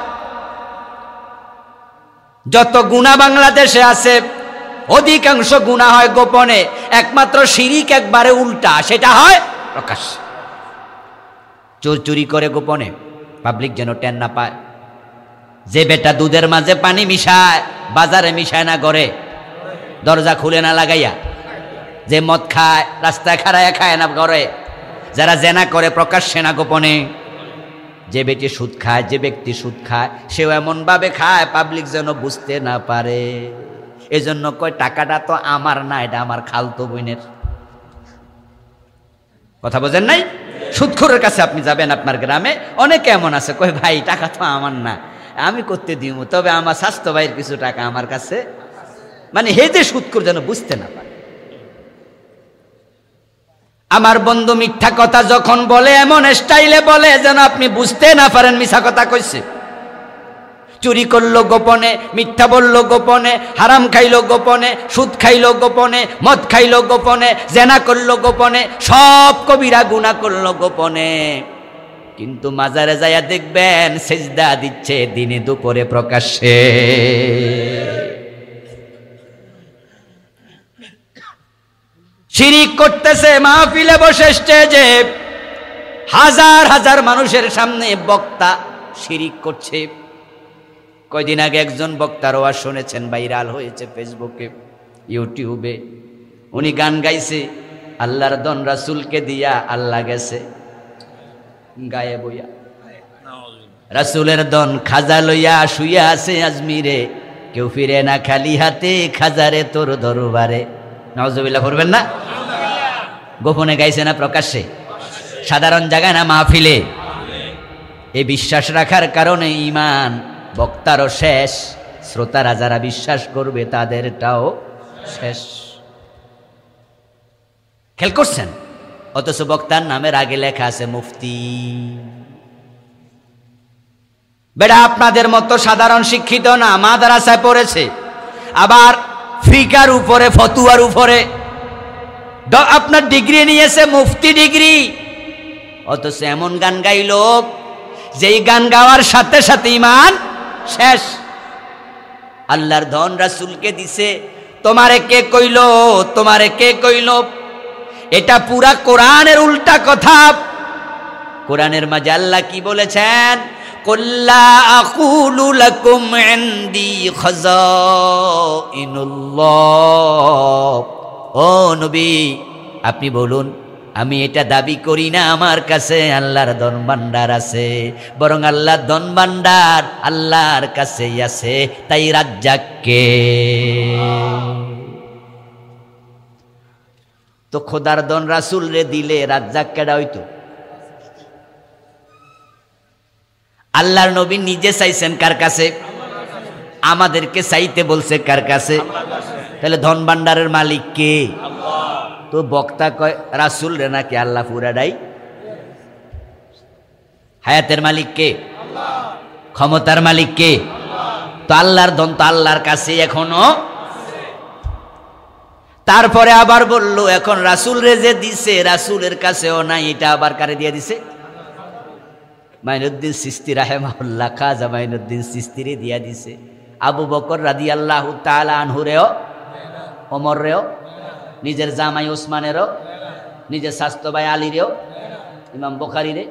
যত গুনাহ বাংলাদেশে আছে, অধিকাংশ গুনাহ হয় গোপনে, একমাত্র শিরিক একবারে উল্টা, সেটা হয় প্রকাশ্যে। চোর চুরি করে গোপনে, পাবলিক যেন টের না পায়। যে বেটা দুধের মাঝে পানি মিশায়, বাজারে মিশায় না ঘরে, দরজা খুলে না লাগাইয়া। যে মদ খায়, রাস্তায় খাড়াইয়া খায় না ঘরে। যারা জেনা করে প্রকাশ্যে না গোপনে। যে বেটি সুদ খায়, যে ব্যক্তি সুদ খায়, সেও এমন ভাবে খায় পাবলিক যেন বুঝতে না পারে। এজন্য কয় টাকাটা তো আমার না, এটা আমার খালতো বোনের। কথা বোঝেন নাই? সুদখোরের কাছে আপনি যাবেন আপনার গ্রামে, অনেকে এমন আছে কয় ভাই টাকা তো আমার না, আমি করতে দিব, তবে আমার স্বাস্থ্য ভাইয়ের কিছু টাকা আমার কাছে, মানে হে যে সুদখোর যেন বুঝতে না পারে। আমার বন্ধু মিথ্যা কথা যখন বলে, এমন স্টাইলে বলে যেন আপনি বুঝতে না পারেন মিথ্যা কথা কইছে। চুরি করলো গোপনে, মিথ্যা বলল গোপনে, হারাম খাইলো গোপনে, সুদ খাইলো গোপনে, মদ খাইলো গোপনে, জেনা করলো গোপনে, সব কবিরা গুনাহ করলো গোপনে। কিন্তু মাজারে যায়া দেখবেন সেজদা দিচ্ছে দিনে দুপুরে প্রকাশ্যে। শিরিক করতেছে মাহফিলে বসে স্টেজে, হাজার হাজার মানুষের সামনে বক্তা শিরিক করছে। কয়দিন আগে একজন বক্তার ওয়াজ শুনেছেন, ভাইরাল হয়েছে ফেসবুকে, ইউটিউবে। উনি গান গাইছে, আল্লাহর দন রাসূলকে দিয়া আল্লাহ গেছে গায়ে বইয়া, রাসূলের দন খাজা লইয়া শুইয়া আছে আজমিরে, কেউ ফিরে না খালি হাতে, খাজারে তোর দরবারে। নাউজুবিল্লাহ পড়বেন না? গোপনে গাইছে না প্রকাশ্যে? সাধারণ জায়গায় না মাহফিলে? এই বিশ্বাস রাখার কারণে ঈমান বক্তারও শেষ, শ্রোতারা যারা বিশ্বাস করবে তাদেরটাও শেষ। খেয়াল করছেন? অথচ বক্তার নামের আগে লেখা আছে মুফতি। বেটা আপনাদের মতো সাধারণ শিক্ষিত না, মাদ্রাসায় পড়েছে, আবার ফিকার উপরে, ফতুয়ার উপরে আপনার ডিগ্রি নিয়েছে, মুফতি ডিগ্রি। অথচ এমন গান গাইল যেই গান গাওয়ার সাথে সাথে ঈমান শেষ। আল্লাহর ধন রাসূলকে দিছে, তোমারে কে কইল, তোমারে কে কইল? এটা পুরা কোরআনের উল্টা কথা। কোরআনের মাঝে আল্লাহ কি বলেছেন? কুল্লা আকুলু লাকুম ইনদি খাযাইনুল্লাহ। ও নবী, আপনি বলুন, আমি এটা দাবি করি না আমার কাছে আল্লাহর ধন ভান্ডার আছে, বরং আল্লাহর ধন ভান্ডার আল্লাহর কাছেই আছে। তাই রাজ্জাককে, তো খোদার ধন রাসূল রে দিলে রাজ্জাক কেডা হইতো? আল্লাহর নবী নিজে চাইছেন কার কাছে? আমাদেরকে চাইতে বলছে কার কাছে? তাহলে ধন ভান্ডারের মালিক কে? তো বক্তা কয় রাসূল রে নাকি আল্লাহ পুরাটাই। হায়াতের মালিক কে? ক্ষমতার মালিক কে? তো আল্লাহর ধন তো আল্লাহর কাছে এখনো। তারপরে আবার বলল এখন রাসূল রে যে দিছে রাসূলের কাছেও নাই, এটা আবার কারে দিয়ে দিছে? মাইনুদ্দিন চিশতি রাহিমাহুল্লাহ, খাজা মাইনুদ্দিন চিশতিরে দিয়া দিছে। আবু বকর রাদিয়াল্লাহু তাআলা আনহুরেও, ওমরেও, নিজের জামাই ওসমানেরও, নিজের স্বাস্থ্য ভাই আলীরেও, ইমাম বুখারীরে,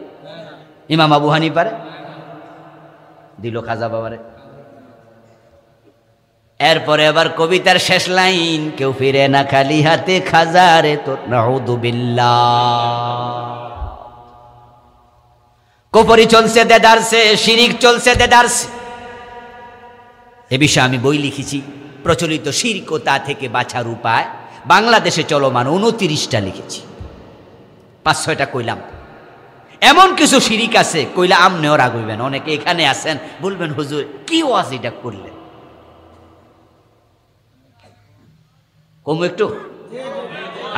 ইমাম আবু হানিফারে দিল খাজা বাবারে। এরপরে আবার কবিতার শেষ লাইন, কেউ ফিরে না খালি হাতে, খাজারে তোর। নাউযু বিল্লাহ। কুফরি চলছে দেদারসে, শিরিক চলছে দেদারসে। এ বিষয়ে আমি বই লিখেছি, প্রচলিত শিরক ও তা থেকে বাঁচার উপায়। বাংলাদেশে চলমান 29টা লিখেছি, 5-6টা কইলাম। এমন কিছু শিরিক আছে কইলা আমনেও রাগ হইবেন। অনেকে এখানে আছেন, বলবেন হুজুর কি ওয়াজ এটা করলেন, কমু একটু।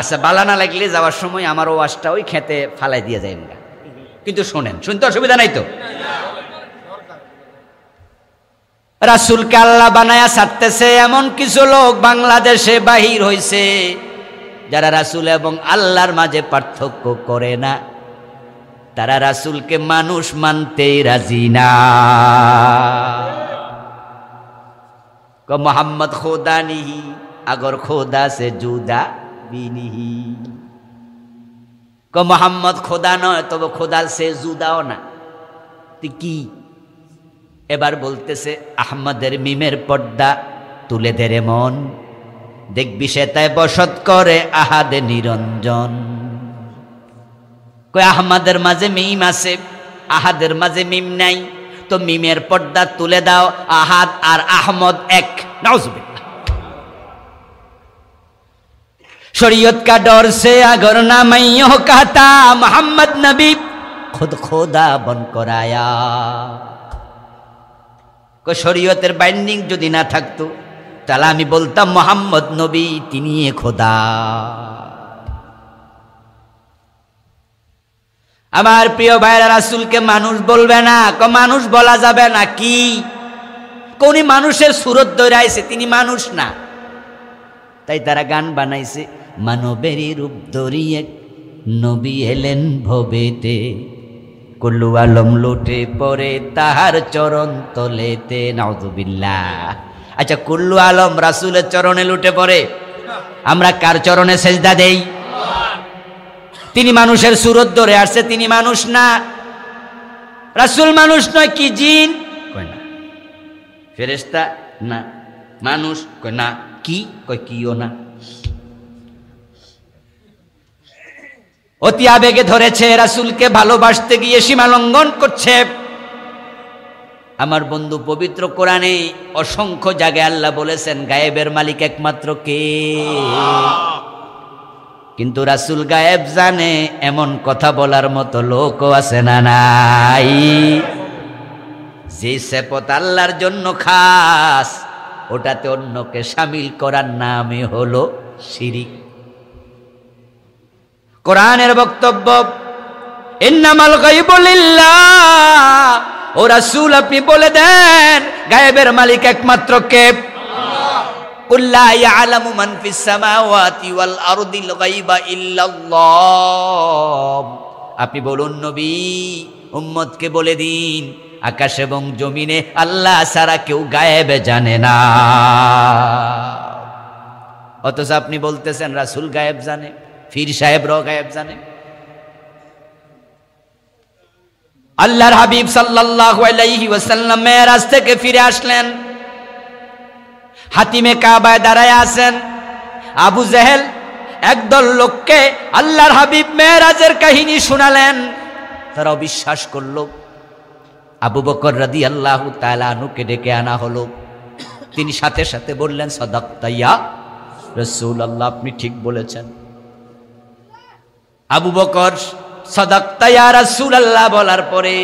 আচ্ছা, বালা না লাগলে যাওয়ার সময় আমার ওয়াজটা ওই খেতে ফালাই দিয়ে যায় না, কিন্তু শোনেন, শুনতে অসুবিধা নাই তো? রাসূলকে আল্লাহ বানায়া ছাড়তেছে এমন কিছু লোক বাংলাদেশে বাহির হইছে যারা রাসূল এবং আল্লাহর মাঝে পার্থক্য করে না। তারা রাসূলকে মানুষ মানতেই রাজি না। মোহাম্মদ খোদা নিহি, अगर खुदा से जुदा भी नहीं। मोहम्मद खुदा नয় তবে খোদা সে জুদাও না। কি এবার বলতেছে, আহমদের মিমের পর্দা তুলে দে রে মন, দেখবি সে তাই বসত করে আহাদে নিরঞ্জন। কই আহমদের মাঝে মিম আছে, আহাদের মাঝে মিম নাই, তো মিমের পর্দা তুলে দাও, আহাদ আর আহমদ এক। নাউজুবিল্লাহ। शरीयत का डर से अगर ना मैं यूं कहता, मोहम्मद नबी खुद खुदा बनकर आया। को शरीयतेर बाइंडिंग যদি না থাকতো তাহলে আমি বলতাম মোহাম্মদ নবী তিনি খোদা। আমার প্রিয় ভাইরা, রাসূলকে মানুষ বলবে না, মানুষ বলা যাবে না। কি কোন মানুষের সুরত ধরে আইছে, তিনি মানুষ না। তাই তারা গান বানাইছে, মানবেরই রূপ ধরিয়ে নবী এলেন ভবেতে, কুল্লু আলম লুটে পড়ে তাহার চরণ তলেতে। নাউযুবিল্লাহ। আচ্ছা, কুল্লু আলম রাসূলের চরণে লুটে পড়ে, আমরা কার চরণে সেজদা দেই? তিনি মানুষের সুরত ধরে আসছে, তিনি মানুষ না। রাসূল মানুষ নয়, কি জিন? কয় না। ফেরেশতা? না। মানুষ? কয় না। কি? কয় কিও না। অতি আবেগে ধরেছে, রাসূলকে ভালোবাসতে গিয়ে সীমা লঙ্ঘন করছে। আমার বন্ধু, পবিত্র কোরআনে অসংখ্য জায়গায় আল্লাহ বলেছেন গায়েবের মালিক একমাত্র কে। কিন্তু রাসূল গায়েব জানে এমন কথা বলার মতো লোকও আছে না নাই? যে সেপত আল্লাহর জন্য খাস, ওটাতে অন্যকে শামিল করার নামে হলো শিরিক। কোরআনের বক্তব্য, ইন্নামাল গায়বু লিল্লাহ। ও রাসূল, আপনি বলে দেন গায়েবের মালিক একমাত্র কে? কুল লা ইয়ালামু মান ফিস সামাওয়াতি ওয়াল আরদিল গায়বা ইল্লাল্লাহ। আপনি বলুন নবী, উম্মতকে বলে দিন আকাশ এবং জমিনে আল্লাহ ছাড়া কেউ গায়েব জানে না। অথচ আপনি বলতেছেন রাসূল গায়েব জানে, পীর সাহেবরাও গায়েব জানে। আল্লাহর হাবিব সাল্লাল্লাহু আলাইহি ওয়াসাল্লাম মেরাজ থেকে ফিরে আসলেন, হাতিমে কাবায় দাঁড়ায় আছেন। আবু জেহেল একদল লোককে আল্লাহর হাবিব মেরাজের কাহিনী শোনালেন, তারা অবিশ্বাস করলো। আবু বকর রাদিয়াল্লাহু তাআলা আনহুকে ডেকে আনা হলো। তিনি সাথে সাথে বললেন, সাদাকতা ইয়া রাসূলুল্লাহ, আপনি ঠিক বলেছেন। আবু বকর সাদাকতা ইয়া রাসূলুল্লাহ বলার পরে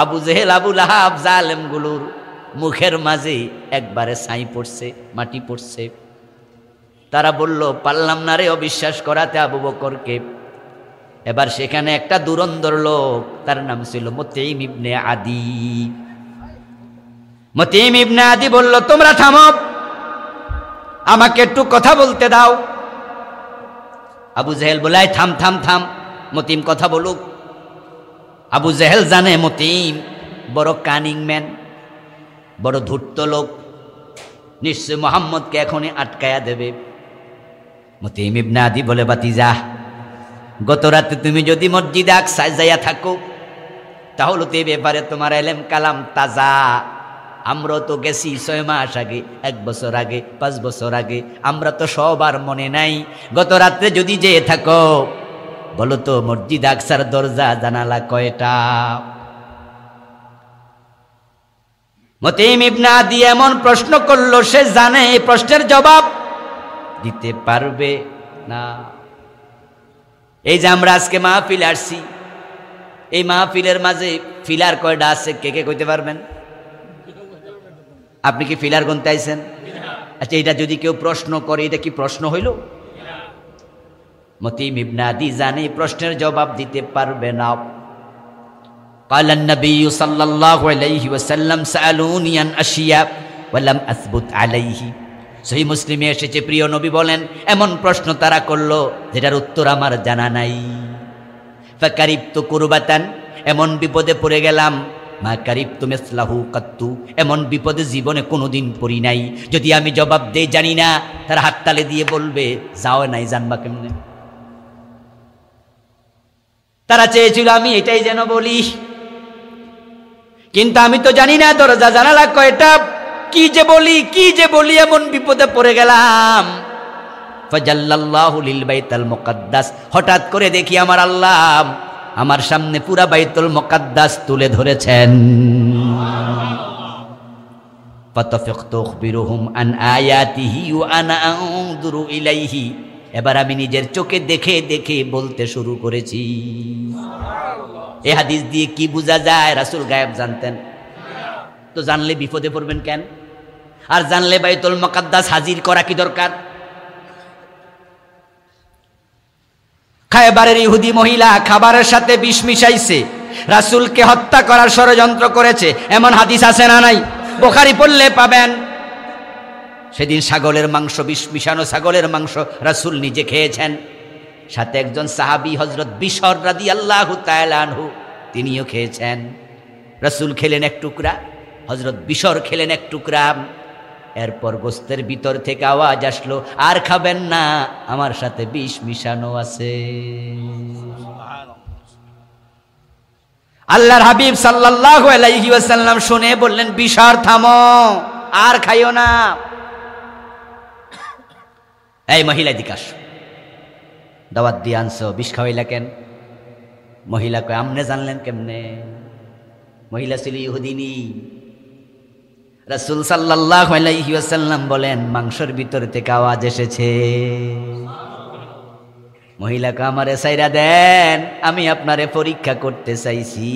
আবু জেহেল, আবু লাহাব, জালেমগুলোর মুখের মাঝে একবারে ছাই পড়ছে, মাটি পড়ছে। তারা বলল, পারলাম না রে অবিশ্বাস করাতে আবু বকরকে। এবার সেখানে একটা দুরন্দর লোক, তার নাম ছিল মুতঈম ইবনে আদি। মুতঈম ইবনে আদি বলল, তোমরা থামো, আমাকে একটু কথা বলতে দাও। আবু জেহেল বলে, থাম থাম থাম, মুতঈম কথা বলুক। আবু জেহেল জানে মুতঈম বড় কানিং ম্যান, বড় ধূর্ত লোক, নিশ্চয় মুহাম্মদকে এখনই আটকায়া দেবে। মুতঈম ইবনে আদি বলে, বাতিজা, গত রাতে তুমি যদি মসজিদে আকসায় যাইয়া থাকো, তাহলে তো এই ব্যাপারে তোমার ইলম কালাম তাজা। আমরা তো গেছি 6 মাস আগে, 1 বছর আগে, 5 বছর আগে, আমরা তো সবার মনে নাই। গত রাত্রে যদি যেয়ে থাকো, বলো তো মসজিদ আকসার দরজা জানালা কয়টা? মুতঈম ইবনে আদি এমন প্রশ্ন করলো, সে জানে এই প্রশ্নের জবাব দিতে পারবে না। এই যে আমরা আজকে মাহফিল আসছি, এই মাহফিলের মাঝে ফিলার কয়টা আছে কে কে কইতে পারবেন? আপনি কি ফিলার গুনতে আইছেন? আচ্ছা, এটা যদি কেউ প্রশ্ন করে, এটা কি প্রশ্ন হইল? মুতঈম ইবনে আদি জানে প্রশ্নের জবাব দিতে পারবে না। قال النبي صلى الله عليه وسلم سألوني عن أشياء ولم أثبت عليه। সহিহ মুসলিমে এসেছে, প্রিয় নবী বলেন, এমন প্রশ্ন তারা করলো যেটার উত্তর আমার জানা নাই। ফাকারিবতু কুরবাতান, এমন বিপদে পড়ে গেলাম, মা কারিবতু মিসলাহু কাত্তু, এমন বিপদে জীবনে কোনোদিন পড়ি নাই। যদি আমি জবাব দেই জানি না, তারা হাততালি দিয়ে বলবে যাও নাই, জানবা কেমনে? তারা চেয়েছিল আমি এটাই যেন বলি, কিন্তু আমি তো জানি না দরজা জানালা কয়টা, কি যে বলি এমন বিপদে পড়ে গেলাম। ফাজাল্লাল্লাহু লিল বাইতুল মুকাদ্দাস, হঠাৎ করে দেখি আমার আল্লাহ আমার সামনে পুরা বাইতুল মুকাদ্দাস তুলে ধরেছেন। ফাতাফাকতু আখবিরুহুম আন আয়াতিহি ওয়া আনা আনজুরু ইলাইহি, এবার আমি নিজের চোখে দেখে দেখে বলতে শুরু করেছি। এই হাদিস দিয়ে কি বোঝা যায়? রাসূল গায়েব জানতেন। তো জানলে বিপদে পড়বেন কেন? আর জানলে বাইতুল মুকাদ্দাস হাজির করা কি দরকার? খায়বারের ইহুদি মহিলা খাবারের সাথে বিষ মিশাইছে, রাসূলকে হত্যা করার ষড়যন্ত্র করেছে, এমন হাদিস আছে না নাই? বুখারী পড়লে পাবেন। সেদিন ছাগলের মাংস, বিষ মিশানো ছাগলের মাংস রাসূল নিজে খেয়েছেন, সাথে একজন সাহাবী হযরত বিশর রাদিয়াল্লাহু তাআলা আনহু তিনিও খেয়েছেন। রাসূল খেলেন এক টুকরা, হযরত বিশর খেলেন এক টুকরা। এরপর গোস্তের ভিতর থেকে আওয়াজ আসলো, আর খাবেন না, আমার সাথে বিষ মিশানো আছে। আল্লাহর হাবিব সাল্লাল্লাহু আলাইহি ওয়াসাল্লাম শুনে বললেন, বিশর থামো, আর খাইও না। এই মহিলা দিকাস, দাওয়াত দিয়ে আনছো, বিষ খাওয়াইলা কেন? মহিলা কয়, আমনে জানলেন কেমনে? মহিলা ছিল ইহুদিনী। রাসূল সাল্লাল্লাহু আলাইহি ওয়াসাল্লাম বলেন, মাংসের ভিতর থেকে আওয়াজ এসেছে। মহিলাকে, আমারে সাইরা দেন, আমি আপনারে পরীক্ষা করতে চাইছি।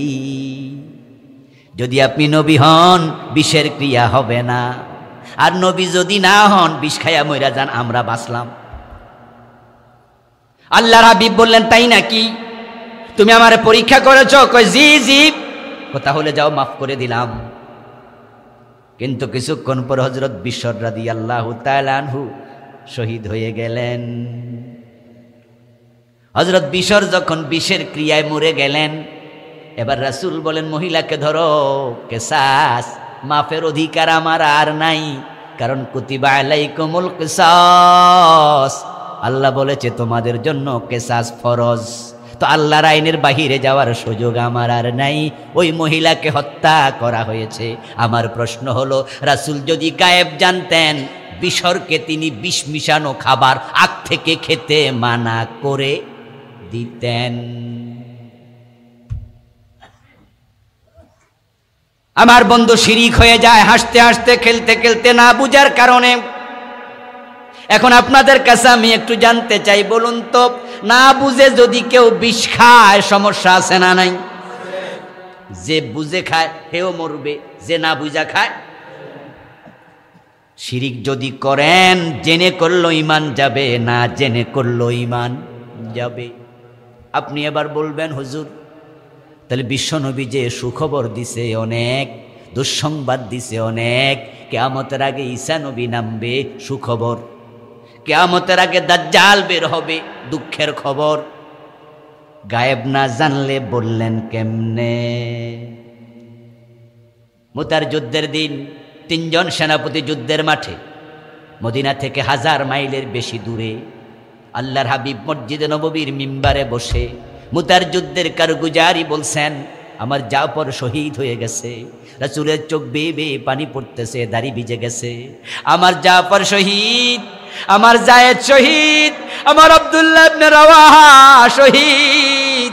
যদি আপনি নবী হন, বিষের ক্রিয়া হবে না, আর নবী যদি না হন, বিষ খাইয়া মইরা যান, আমরা বাঁচলাম। আল্লাহর হাবিব বললেন, তাই নাকি? তুমি আমারে পরীক্ষা করেছ? কই জি জি। তাহলে যাও, মাফ করে দিলাম। কিন্তু কিছুক্ষণ পর হযরত বিশর রাদিয়াল্লাহু তাআলা আনহু শহীদ হয়ে গেলেন। হযরত বিশর যখন বিষের ক্রিয়ায় মরে গেলেন, এবার রাসূল বলেন, মহিলাকে ধরো, কিসাস, মাফের অধিকার আমার আর নাই, কারণ কুতিবা আলাইকুমুল কিসাস, আল্লাহ বলেছে তোমাদের জন্য কিসাস ফরজ। তো আল্লাহর আইনের বাহিরে যাওয়ার সুযোগ আমার আর নাই, ওই মহিলাকে হত্যা করা হয়েছে। আমার প্রশ্ন হলো, রাসূল যদি গায়েব জানতেন, বিশরকে তিনি বিষ মিশানো খাবার আগ থেকে খেতে মানা করে দিতেন। আমার বন্ধু শিরিক হয়ে যায় হাসতে হাসতে, খেলতে খেলতে, না বুঝার কারণে। এখন আপনাদের কাছে আমি একটু জানতে চাই, বলুন তো, না বুঝে যদি কেউ বিষ খায়, সমস্যা আছে না নাই? যে বুঝে খায় হেও মরবে, যে না বুঝা খায়। শিরিক যদি করেন, জেনে করলো ঈমান যাবে, না জেনে করলো ঈমান যাবে। আপনি এবার বলবেন, হুজুর, তাহলে বিশ্বনবী যে সুখবর দিছে অনেক, দুঃসংবাদ দিছে অনেক, কিয়ামতের আগে ঈসা নবী নামবে, সুখবর। কিয়ামতের আগে দাজ্জাল বের হবে, দুঃখের খবর। গায়েব না জানলে বললেন কেমনে? মুতার যুদ্ধের দিন 3 জন সেনাপতি যুদ্ধের মাঠে, মদিনা থেকে 1000 মাইলের বেশি দূরে, আল্লাহর হাবিব মসজিদে নববীর মিম্বারে বসে মুতার যুদ্ধের কারগুজারি বলছেন, আমার জাফর শহীদ হয়ে গেছে। রাসূলের চোখ বেয়ে বেয়ে পানি পড়তেছে, দাড়ি ভিজে গেছে। আমার জাফর শহীদ, আমার জায়েদ শহীদ, আমার আব্দুল্লাহ ইবনে রাওয়াহা শহীদ।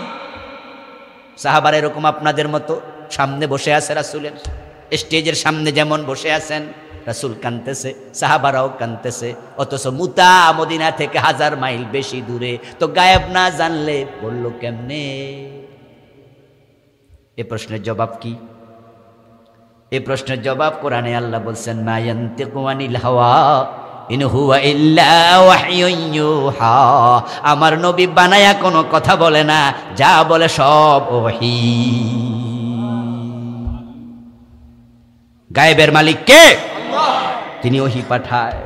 সাহাবারা এরকম আপনাদের মতো সামনে বসে আছে, রাসূলের স্টেজের সামনে যেমন বসে আছেন, রাসূল কাঁদতেছে, সাহাবারাও কাঁদতেছে, অথচ মুতা মদিনা থেকে 1000 মাইল বেশি দূরে। তো গায়েব না জানলে বলল কেমনে? এ প্রশ্নের জবাব কি? এই প্রশ্নের জবাব কোরআনে আল্লাহ বলছেন, মা ইয়ানতিকু আনিল হাওয়া ইন হুয়া ইল্লা ওয়াহয়ুন ইউহা। আমার নবী বানায়া কোনো কথা বলে না, যা বলে সব ওহী। গায়েবের মালিক কে? আল্লাহ, তিনি ওহী পাঠায়।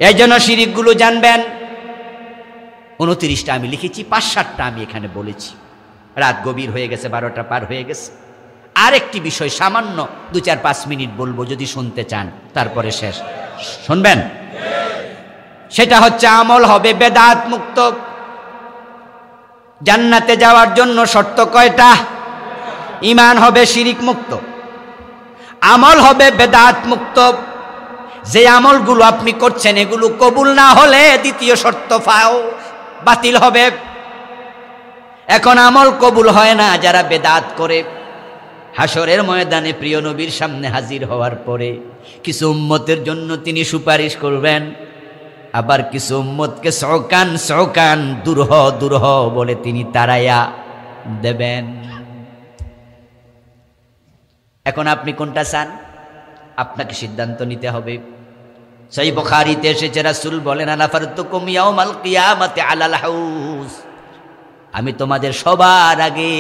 এই জন্য শিরিকগুলো জানবেন। 29টা আমি লিখেছি, 5-7টা আমি এখানে বলেছি। রাত গভীর হয়ে গেছে, 12টা পার হয়ে গেছে। আরেকটি বিষয় সামান্য 2-4-5 মিনিট বলবো, যদি শুনতে চান, তারপরে শেষ। শুনবেন? সেটা হচ্ছে, আমল হবে বেদাত মুক্ত। জান্নাতে যাওয়ার জন্য শর্ত কয়টা? ঈমান হবে শিরিক মুক্ত, আমল হবে বেদাত মুক্ত। যে আমলগুলো আপনি করছেন এগুলো কবুল না হলে দ্বিতীয় শর্ত বাতিল হবে। এখন আমল কবুল হয় না যারা বেদাত করে, হাসরের ময়দানে প্রিয় নবীর সামনে হাজির হওয়ার পরে কিছু উম্মতের জন্য তিনি সুপারিশ করবেন, আবার কিছু উম্মতকে সৌকান সৌকান দুরহ দুরহ বলে তিনি তাড়াইয়া দেবেন। এখন আপনি কোনটা চান? আপনাকে সিদ্ধান্ত নিতে হবে। সহিহ বুখারীতে এসেছে, রাসূল বলেন, আনা ফারতুকুম ইয়াউমাল কিয়ামাতি আলাল হাউজ, আমি তোমাদের সবার আগে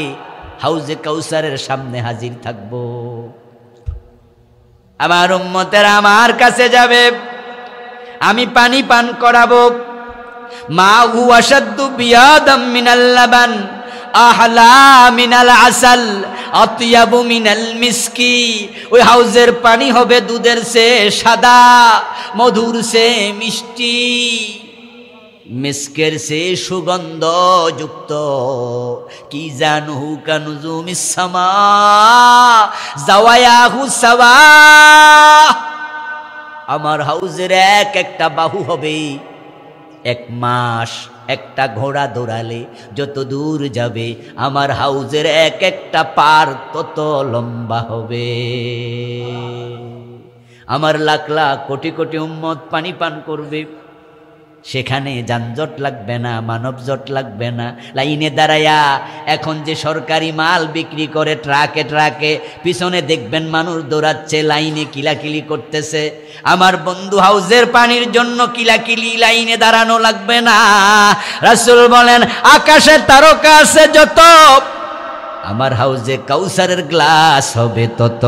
হাউজে কাউসারের সামনে হাজির থাকব। আমার উম্মতেরা আমার কাছে যাবে, আমি পানি পান করাবো। মা হুয়া আশাদ্দু বিয়াদাম মিনাল লাবান আহলা মিনাল আসাল আতয়াবু মিনাল মিসকি। ওই হাউজের পানি হবে দুধের চেয়ে সাদা, মধুর চেয়ে মিষ্টি, মিসকের চেয়ে সুগন্ধ যুক্ত। কি জানহু কানুজুমিস সামা জাওয়ায়াহু সাওয়া। আমার হাউজের এক একটা বাহু হবে এক মাস। একটা ঘোড়া দৌড়ালে যত দূর যাবে, আমার হাউজের এক একটা পার তত লম্বা হবে। আমার লাখ লাখ কোটি কোটি উম্মত পানি পান করবে, সেখানে যানজট লাগবে না, মানব জট লাগবে না। লাইনে দাঁড়ায়া এখন যে সরকারি মাল বিক্রি করে ট্রাকে ট্রাকে, পিছনে দেখবেন মানুষ দৌড়াচ্ছে, লাইনে কিলাকিলি করতেছে। আমার বন্ধু হাউজের পানির জন্য কিলাকিলি লাইনে দাঁড়ানো লাগবে না। রাসূল বলেন আকাশে তারকা আছে যত, আমার হাউজে কাউসারের গ্লাস হবে তত।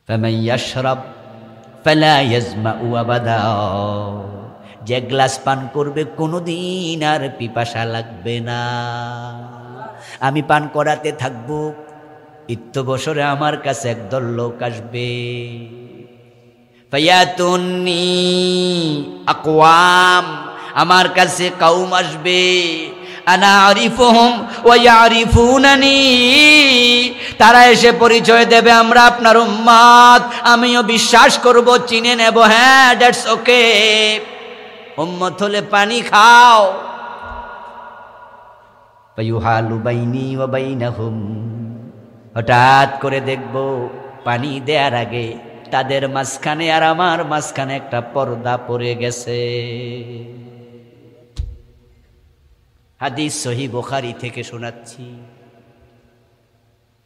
ফামান ইয়াশরাব ফালা ইয়াজমাউ আবাদা। যে গ্লাস পান করবে কোনোদিন আর পিপাসা লাগবে না। আমি পান করাতে থাকবো, ইত্য বছরে আমার কাছে একদল লোক আসবে। ফায়াতুন্নি আকওয়াম, আমার কাছে কওম আসবে। আনা আরিফুহুম ওয়া ইয়ারিফুনানি, তারা এসে পরিচয় দেবে আমরা আপনার উম্মত। আমিও বিশ্বাস করব, চিনে নেব, হ্যাঁ দ্যাটস ওকে। উম্মত হলে পানি খাও। ফায়ুহালু বাইনি ওয়া বাইনাহুম, হঠাৎ করে দেখব পানি দেওয়ার আগে তাদের মাঝখানে আর আমার মাঝখানে একটা পর্দা পড়ে গেছে। হাদিস সহিহ বুখারী থেকে শোনাচ্ছি।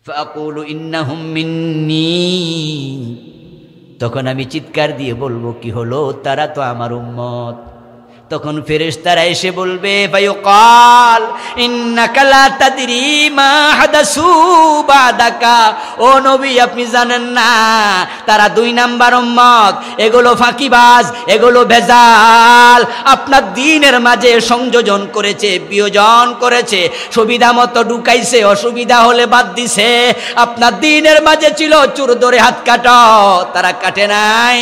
ফাকুলু ইন্নাহুম মিন্নি, তখন আমি চিৎকার দিয়ে বলবো কি হলো, তারা তো আমার উম্মত। তখন ফেরেশতারা এসে বলবে ফায়ুকাল ইন্নাকা লা তাদরি মা হাদাসু বাদাকা। ও নবী আপনি জানেন না, তারা 2 নাম্বার উম্মত, এগুলো ফাঁকিবাজ, এগুলো ভেজাল। আপনার দ্বীনের মাঝে সংযোজন করেছে, বিয়োজন করেছে, সুবিধা মতো ঢুকাইছে, অসুবিধা হলে বাদ দিছে। আপনার দ্বীনের মাঝে ছিল চুর ধরে হাত কাটো, তারা কাটে নাই।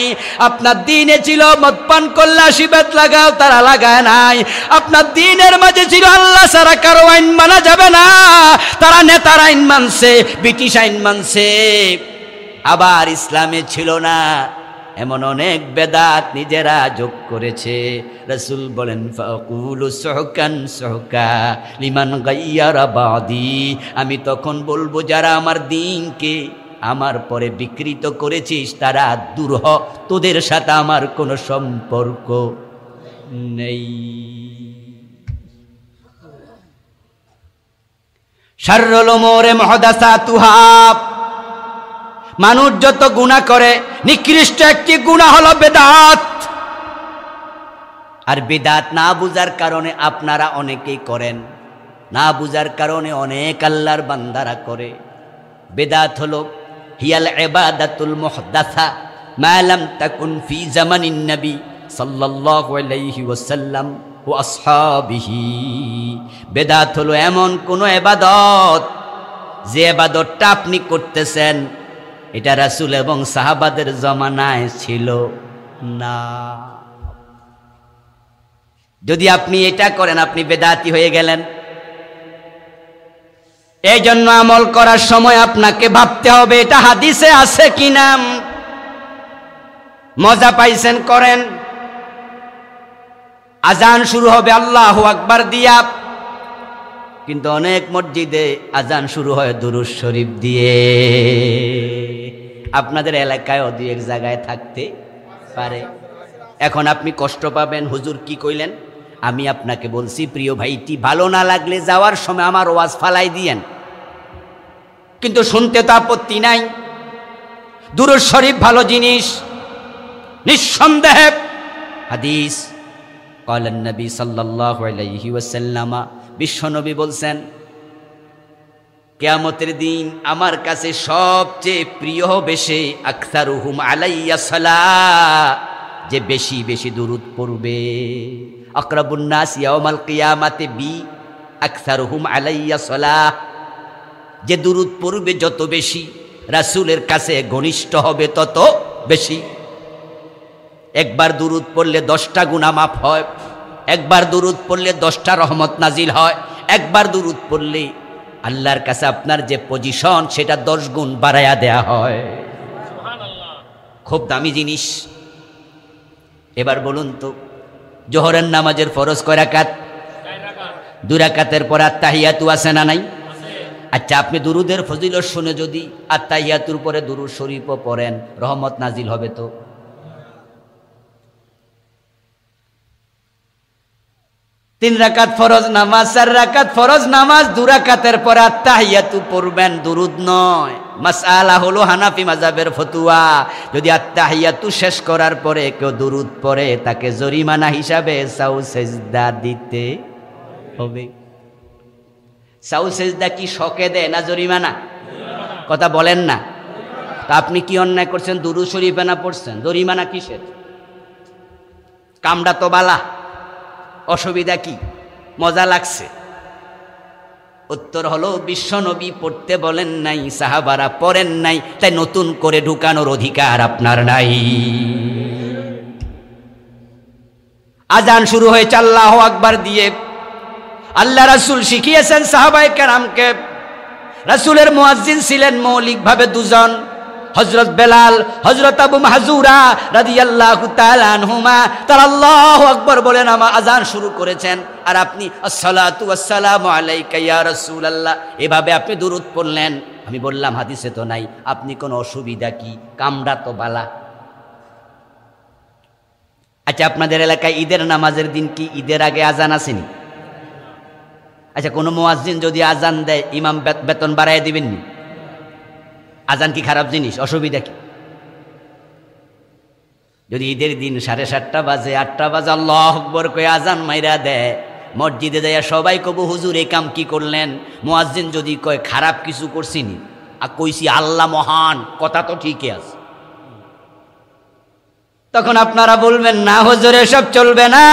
আপনার দ্বীনে ছিল মদ পান করলে শিবেত লাগাও, তারা লাগায় নাই। আপনার দ্বীনের মাঝে ছিল আল্লাহ ছাড়া কারো আইন মানা যাবে না, তারা নেতার আইন মানছে, ব্রিটিশ আইন মানছে। আবার ইসলামে ছিল না এমন অনেক বেদাত নিজেরা যোগ করেছে। রাসূল বলেন ফাকুলু সুহকান সুহকা লিমান গায়্যারা বাদি। আমি তখন বলবো যারা আমার দ্বীনকে আমার পরে বিকৃত করেছিস তারা দূর হ, তোদের সাথে আমার কোনো সম্পর্ক নেই। শাররুল উমুরি মুহদাসাতুহা, মানুষ যত গুনাহ করে নিকৃষ্ট একটি গুনাহ হলো বিদআত। আর বিদআত না বুঝার কারণে আপনারা অনেকেই করেন, না বুঝার কারণে অনেক আল্লাহর বান্দারা করে। বিদআত হলো হিয়াল ইবাদাতুল মুহদাসা মা লাম তাকুন ফি জামানিন নবী সাল্লাল্লাহু আলাইহি ওয়াসাল্লাম ও আসহাবিহি। বেদাত হলো এমন কোন ইবাদত যে ইবাদতটা আপনি করতেছেন এটা রাসূল এবং সাহাবাদের জমানায় ছিল না। যদি আপনি এটা করেন আপনি বেদাতি হয়ে গেলেন। এই জন্য আমল করার সময় আপনাকে ভাবতে হবে এটা হাদিসে আছে কিনা। মজা পাইছেন করেন, আজান শুরু হবে আল্লাহু আকবার দিয়া, কিন্তু অনেক মসজিদে আজান শুরু হয় দুরূদ শরীফ দিয়ে। আপনাদের এলাকায়ও 2-1 জায়গায় থাকতে পারে। এখন আপনি কষ্ট পাবেন, হুজুর কি কইলেন। আমি আপনাকে বলছি প্রিয় ভাইটি, ভালো না লাগলে যাওয়ার সময় আমার ওয়াজ ফালাই দিয়েন, কিন্তু শুনতে তো আপত্তি নাই। দুরূদ শরীফ ভালো জিনিস নিঃসন্দেহে। হাদিস ক্বালান নবী সাল্লাল্লাহু আলাইহি ওয়াসাল্লাম, বিশ্বনবী বলছেন কিয়ামতের দিন আমার কাছে সবচেয়ে প্রিয় হবে সে আকসারুহুম আলাইয়া সালাহ, যে বেশি বেশি দুরূদ পড়বে। আকরাবুন নাস ইয়াউমাল কিয়ামাতে বি আকসারুহুম আলাইয়া সালাহ, যে দুরূদ পড়বে যত বেশি রাসূলের কাছে ঘনিষ্ঠ হবে তত বেশি। একবার দুরূদ পড়লে 10টা গুনাহ মাফ হয়, একবার দুরূদ পড়লে 10টা রহমত নাজিল হয়, একবার দুরূদ পড়লে আল্লাহর কাছে আপনার যে পজিশন সেটা 10 গুণ বাড়ায়া দেয়া হয়। খুব দামি জিনিস। এবার বলুন তো, জোহরের নামাজের ফরজ কয় রাকাত? 2 রাকাতের পর আত্তাহিয়াতু আছে না নাই? আচ্ছা, আপনি দুরুদের ফজিলত শুনে যদি আত্তাহিয়াতুর পরে দুরুদ শরীফও পড়েন, রহমত নাজিল হবে তো? 3 রাকাত ফরজ নামাজ, 4 রাকাত ফরজ নামাজ, 2 রাকাতের পরে আত্তাহিয়াতু পড়বেন, দুরুদ নয়। মাসআলা হলো হানাফি মাযহাবের ফতোয়া, যদি আত্তাহিয়াতু শেষ করার পরে কেউ দুরুদ পড়ে তাকে জরিমানা হিসাবে সাউ সেজদা দিতে হবে। সাউ সেজদা কি শকে দেয় না জরিমানা? কথা বলেন না। তা আপনি কি অন্যায় করছেন? দুরুদ শরীফে না পড়ছেন, জরিমানা কিসের? কামটা তো বালা, অসুবিধা কি? মজা লাগছে? উত্তর হলো বিশ্বনবী পড়তে বলেন নাই, সাহাবারা পড়েন নাই, তাই নতুন করে ঢুকানোর অধিকার আপনার নাই। আজান শুরু হয়েছে আল্লাহু আকবার দিয়ে। আল্লাহ রাসূল শিখিয়েছেন সাহাবায়ে কেরামকে। রাসূলের মুয়াজ্জিন ছিলেন মৌলিকভাবে 2 জন, হযরত বেলাল, হযরত আবু মাহজুরা রাদিয়াল্লাহু তাআলা আনহুমা। তারা আল্লাহু আকবার বলেন আমার আজান শুরু করেছেন, আর আপনি আসসালাতু ওয়াসসালামু আলাইকা ইয়া রাসূলুল্লাহ এভাবে আপনি দুরূদ পড়লেন। আমি বললাম হাদিসে তো নাই, আপনি কোন অসুবিধা কি? কামড়া তো বালা। আচ্ছা, আপনাদের এলাকায় ঈদের নামাজের দিন কি ঈদের আগে আজান আসেনি? আচ্ছা, কোনো মুয়াজ্জিন যদি আজান দেয় ইমাম বেতন বাড়ায় দিবেননি? আজান কি খারাপ জিনিস? অসুবিধা কি? যদি ঈদের দিন 7:30 বাজে, 8টা বাজে আল্লাহু আকবার কয়ে আজান মাইরা দেয়, মসজিদে যাইয়া সবাই কব হুজুর এই কাম কি করলেন? মুয়াজ্জিন যদি কয় খারাপ কিছু করছিনি, আর কইছি আল্লাহ মহান, কথা তো ঠিকই আছে। তখন আপনারা বলবেন না হুজুর এসব চলবে না,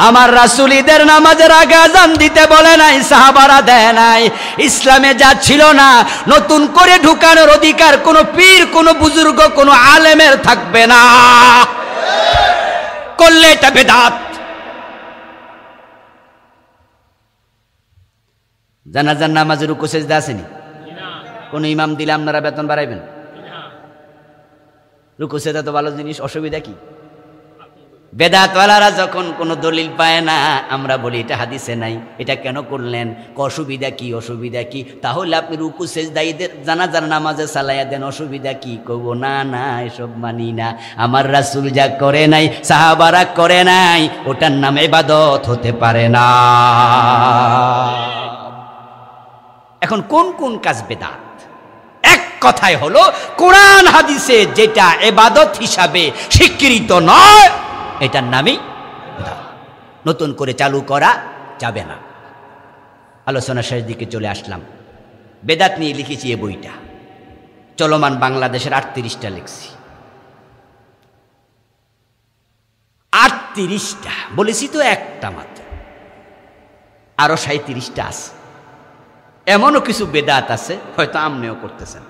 আমার রাসূল ঈদের নামাজের আগে আজান দিতে বলে নাই, সাহাবারা দেয় নাই। ইসলামে যা ছিল না নতুন করে ঢুকানোর অধিকার কোনো পীর, কোনো বুজুর্গ, কোনো আলেমের থাকবে না। করলে এটা বেদাত। জানাজার নামাজের রুকু সিজদা আসেনি? কোন ইমাম দিলে আপনারা বেতন বাড়াইবেন? রুকু সিজদা তো ভালো জিনিস, অসুবিধা কি? বেদাতওয়ালারা যখন কোনো দলিল পায় না, আমরা বলি এটা হাদিসে নাই, এটা কেন করলেন? অসুবিধা কি? অসুবিধা কি? তাহলে আপনি রুকু সিজদা ঈদের জানাজার নামাজে সালাইয়া দেন, অসুবিধা কি? কব না না এসব মানি না, আমার রাসূল যা করে নাই, সাহাবারা করে নাই, ওটার নাম ইবাদত হতে পারে না। এখন কোন কোন কাজ বেদাত? এক কথায় হলো কোরআন হাদিসে যেটা ইবাদত হিসাবে স্বীকৃত নয় এটার নামই বেদাত। নতুন করে চালু করা যাবে না। আলোচনা শেষ দিকে চলে আসলাম। বেদাত নিয়ে লিখেছি এই বইটা, চলমান বাংলাদেশের 38টা লিখছি। 38টা বলেছি তো, একটা মাত্র, আরো 37টা আছে। এমনও কিছু বেদাত আছে হয়তো আমনেও করতেছেন।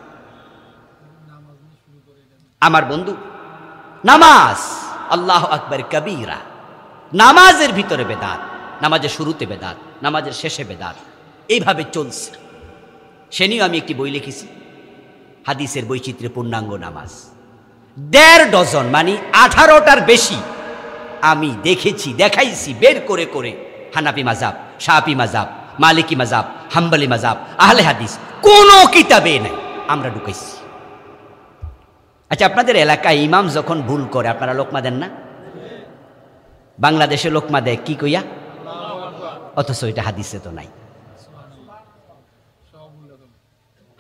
আমার বন্ধু, নামাজ আল্লাহু আকবার কবীরা, নামাজের ভিতরে বেদাত, নামাজের শুরুতে বেদাত, নামাজের শেষে বেদাত, এইভাবে চলছে। সে নিয়েও আমি একটি বই লিখেছি, হাদিসের বৈচিত্র্যে পূর্ণাঙ্গ নামাজ। 1.5 ডজন মানে 18টার বেশি আমি দেখেছি, দেখাইছি বের করে করে। হানাফি মাযহাব, শাফি মাযহাব, মালিকি মাযহাব, হাম্বলি মাযহাব, আহলে হাদিস কোনো কিতাবে নাই, আমরা ঢুকাইছি। আচ্ছা, আপনাদের এলাকায় ইমাম যখন ভুল করে আপনারা লোকমা দেন না? বাংলাদেশে লোকমা দেয় কি কইয়া? অথচ এটা হাদিসে তো নাই।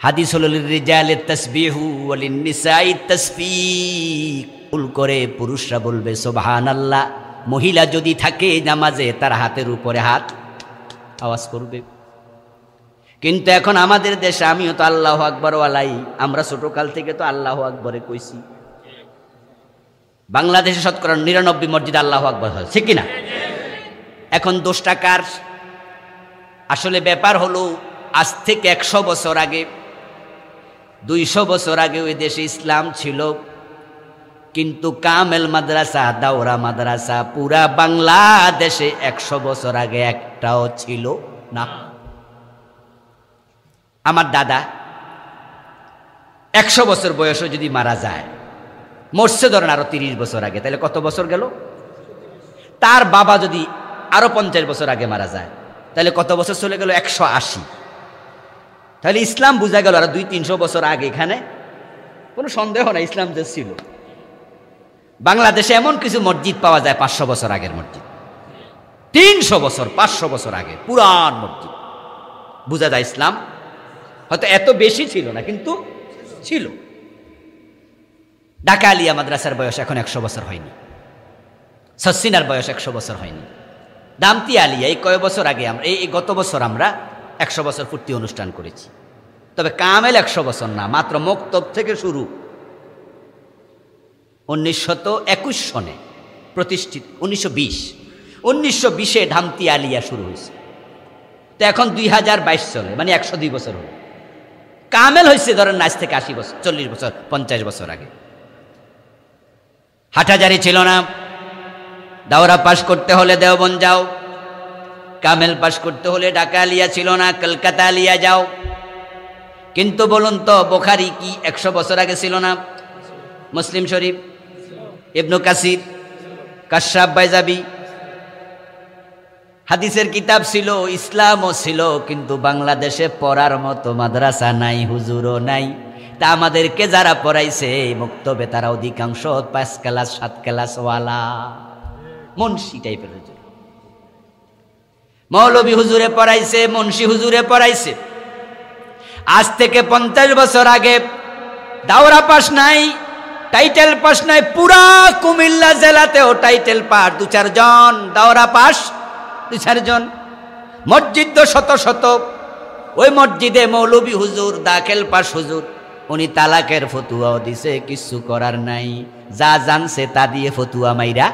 হাদিস হলো লিররিজালিত তাসবিহু ওয়া লিন্নিসাইত তাসফিক। ভুল করে পুরুষরা বলবে সুবহানাল্লাহ, মহিলা যদি থাকে নামাজে তার হাতের উপরে হাত আওয়াজ করবে। কিন্তু এখন আমাদের দেশে, আমিও তো আল্লাহু আকবার ওয়ালাই, আমরা ছোটকাল থেকে তো আল্লাহু আকবরে কইছি। বাংলাদেশে শতকরা 99 মসজিদ আল্লাহু আকবার হয়, ঠিক কিনা? এখন দোষটা কার? আসলে ব্যাপার হলো, আজ থেকে 100 বছর আগে, 200 বছর আগে ওই দেশে ইসলাম ছিল, কিন্তু কামেল মাদ্রাসা, দাওরা মাদ্রাসা পুরা বাংলাদেশে 100 বছর আগে একটাও ছিল না। আমার দাদা 100 বছর বয়সে যদি মারা যায়, মরছে ধরেন আরো 30 বছর আগে, তাহলে কত বছর গেল? তার বাবা যদি আরো 50 বছর আগে মারা যায়, তাহলে কত বছর চলে গেল? 180। তাহলে ইসলাম বুঝা গেল আর 200-300 বছর আগে। এখানে কোনো সন্দেহ নাই ইসলাম যে ছিল। বাংলাদেশে এমন কিছু মসজিদ পাওয়া যায় 500 বছর আগের মসজিদ, 300 বছর 500 বছর আগে পুরান মসজিদ। বুঝা যায় ইসলাম হয়তো এত বেশি ছিল না, কিন্তু ছিল। ঢাকা আলিয়া মাদ্রাসার বয়স এখন 100 বছর হয়নি, সসিনার বয়স 100 বছর হয়নি। দামতি আলিয়া এই কয় বছর আগে আমরা, এই গত বছর আমরা 100 বছর পূর্তি অনুষ্ঠান করেছি। তবে কামেল 100 বছর না, মাত্র মক্তব থেকে শুরু 1921 সনে প্রতিষ্ঠিত, 1920-এ ধামতি আলিয়া শুরু হয়েছে। তো এখন 2022 চলে, মানে 102 বছর হল। কামেল হয়েছে ধরেন আজ থেকে 80 বছর, 40 বছর, 50 বছর আগে। হাটাজারি ছিল না, দাওরা পাশ করতে হলে দেওবন্দ যাও, কামেল পাশ করতে হলে ঢাকা আলিয়া ছিল না, কলকাতা আলিয়া যাও। কিন্তু বলুন তো, বুখারী কি 100 বছর আগে ছিল না? মুসলিম শরীফ, ইবনু কাসির, কাশাফ বাইজাবি, হাদিসের কিতাব ছিল, ইসলামও ছিল, কিন্তু বাংলাদেশে পড়ার মতো মাদ্রাসা নাই, হুজুরও নাই। তা আমাদেরকে যারা পড়াইছে মক্তবে, তারা অধিকাংশ 5 ক্লাস 7 ক্লাস ওয়ালা মুন্সি টাইপের হুজুর। মৌলবী হুজুরে পড়াইছে, মুন্সি হুজুরে পড়াইছে। আজ থেকে 50 বছর আগে দাওরা পাস নাই, টাইটেল পাস নাই। পুরা কুমিল্লা জেলাতেও টাইটেল পাস 2-4 জন, দাওরা পাস 2-4 জন। মসজিদ তো শত শত। ওই মসজিদে মৌলবী হুজুর, দাখিল পাস হুজুর, উনি তালাকের ফতুয়াও দিছে, কিছু করার নাই। যা জানছে তা দিয়ে ফতুয়া মাইরা,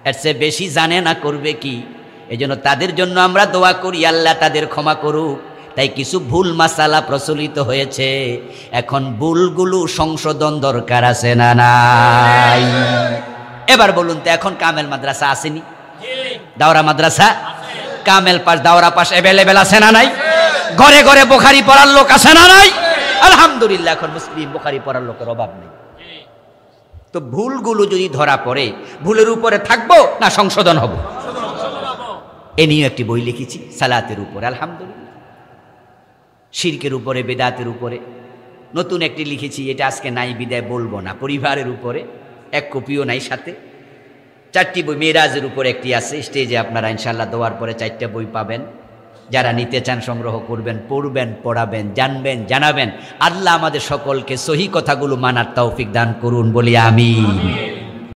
এর চেয়ে বেশি জানে না, করবে কি? এজন্য তাদের জন্য আমরা দোয়া করি, আল্লাহ তাদের ক্ষমা করুক। তাই কিছু ভুল মাসালা প্রচলিত হয়েছে, এখন ভুলগুলো সংশোধন দরকার আছে না নাই? এবার বলুন তো, এখন কামেল মাদ্রাসা আসেনি? দাওরা মাদ্রাসা, কামেল পাস, দাওরা পাস অ্যাভেলেবেল আছে না নাই? ঘরে ঘরে বুখারী পড়ার লোক আছে না নাই? আলহামদুলিল্লাহ, এখন মুসলিম বুখারী পড়ার লোকের অভাব নেই। তো ভুলগুলো যদি ধরা পড়ে, ভুলের উপরে থাকবো না সংশোধন হব? এ নিয়ে একটি বই লিখেছি, সালাতের উপরে। আলহামদুলিল্লাহ, শিরকের উপরে, বেদাতের উপরে। নতুন একটি লিখেছি, এটা আজকে নাই বিদায় বলবো না, পরিবারের উপরে। 1 কপিও নাই সাথে। 4টি বই, মেরাজের উপরে একটি আছে, স্টেজে আপনারা ইনশাল্লাহ দোয়ার পরে 4টা বই পাবেন। যারা নিতে চান সংগ্রহ করবেন, পড়বেন, পড়াবেন, জানবেন, জানাবেন। আল্লাহ আমাদের সকলকে সহি কথাগুলো মানার তৌফিক দান করুন, বলি আমিন।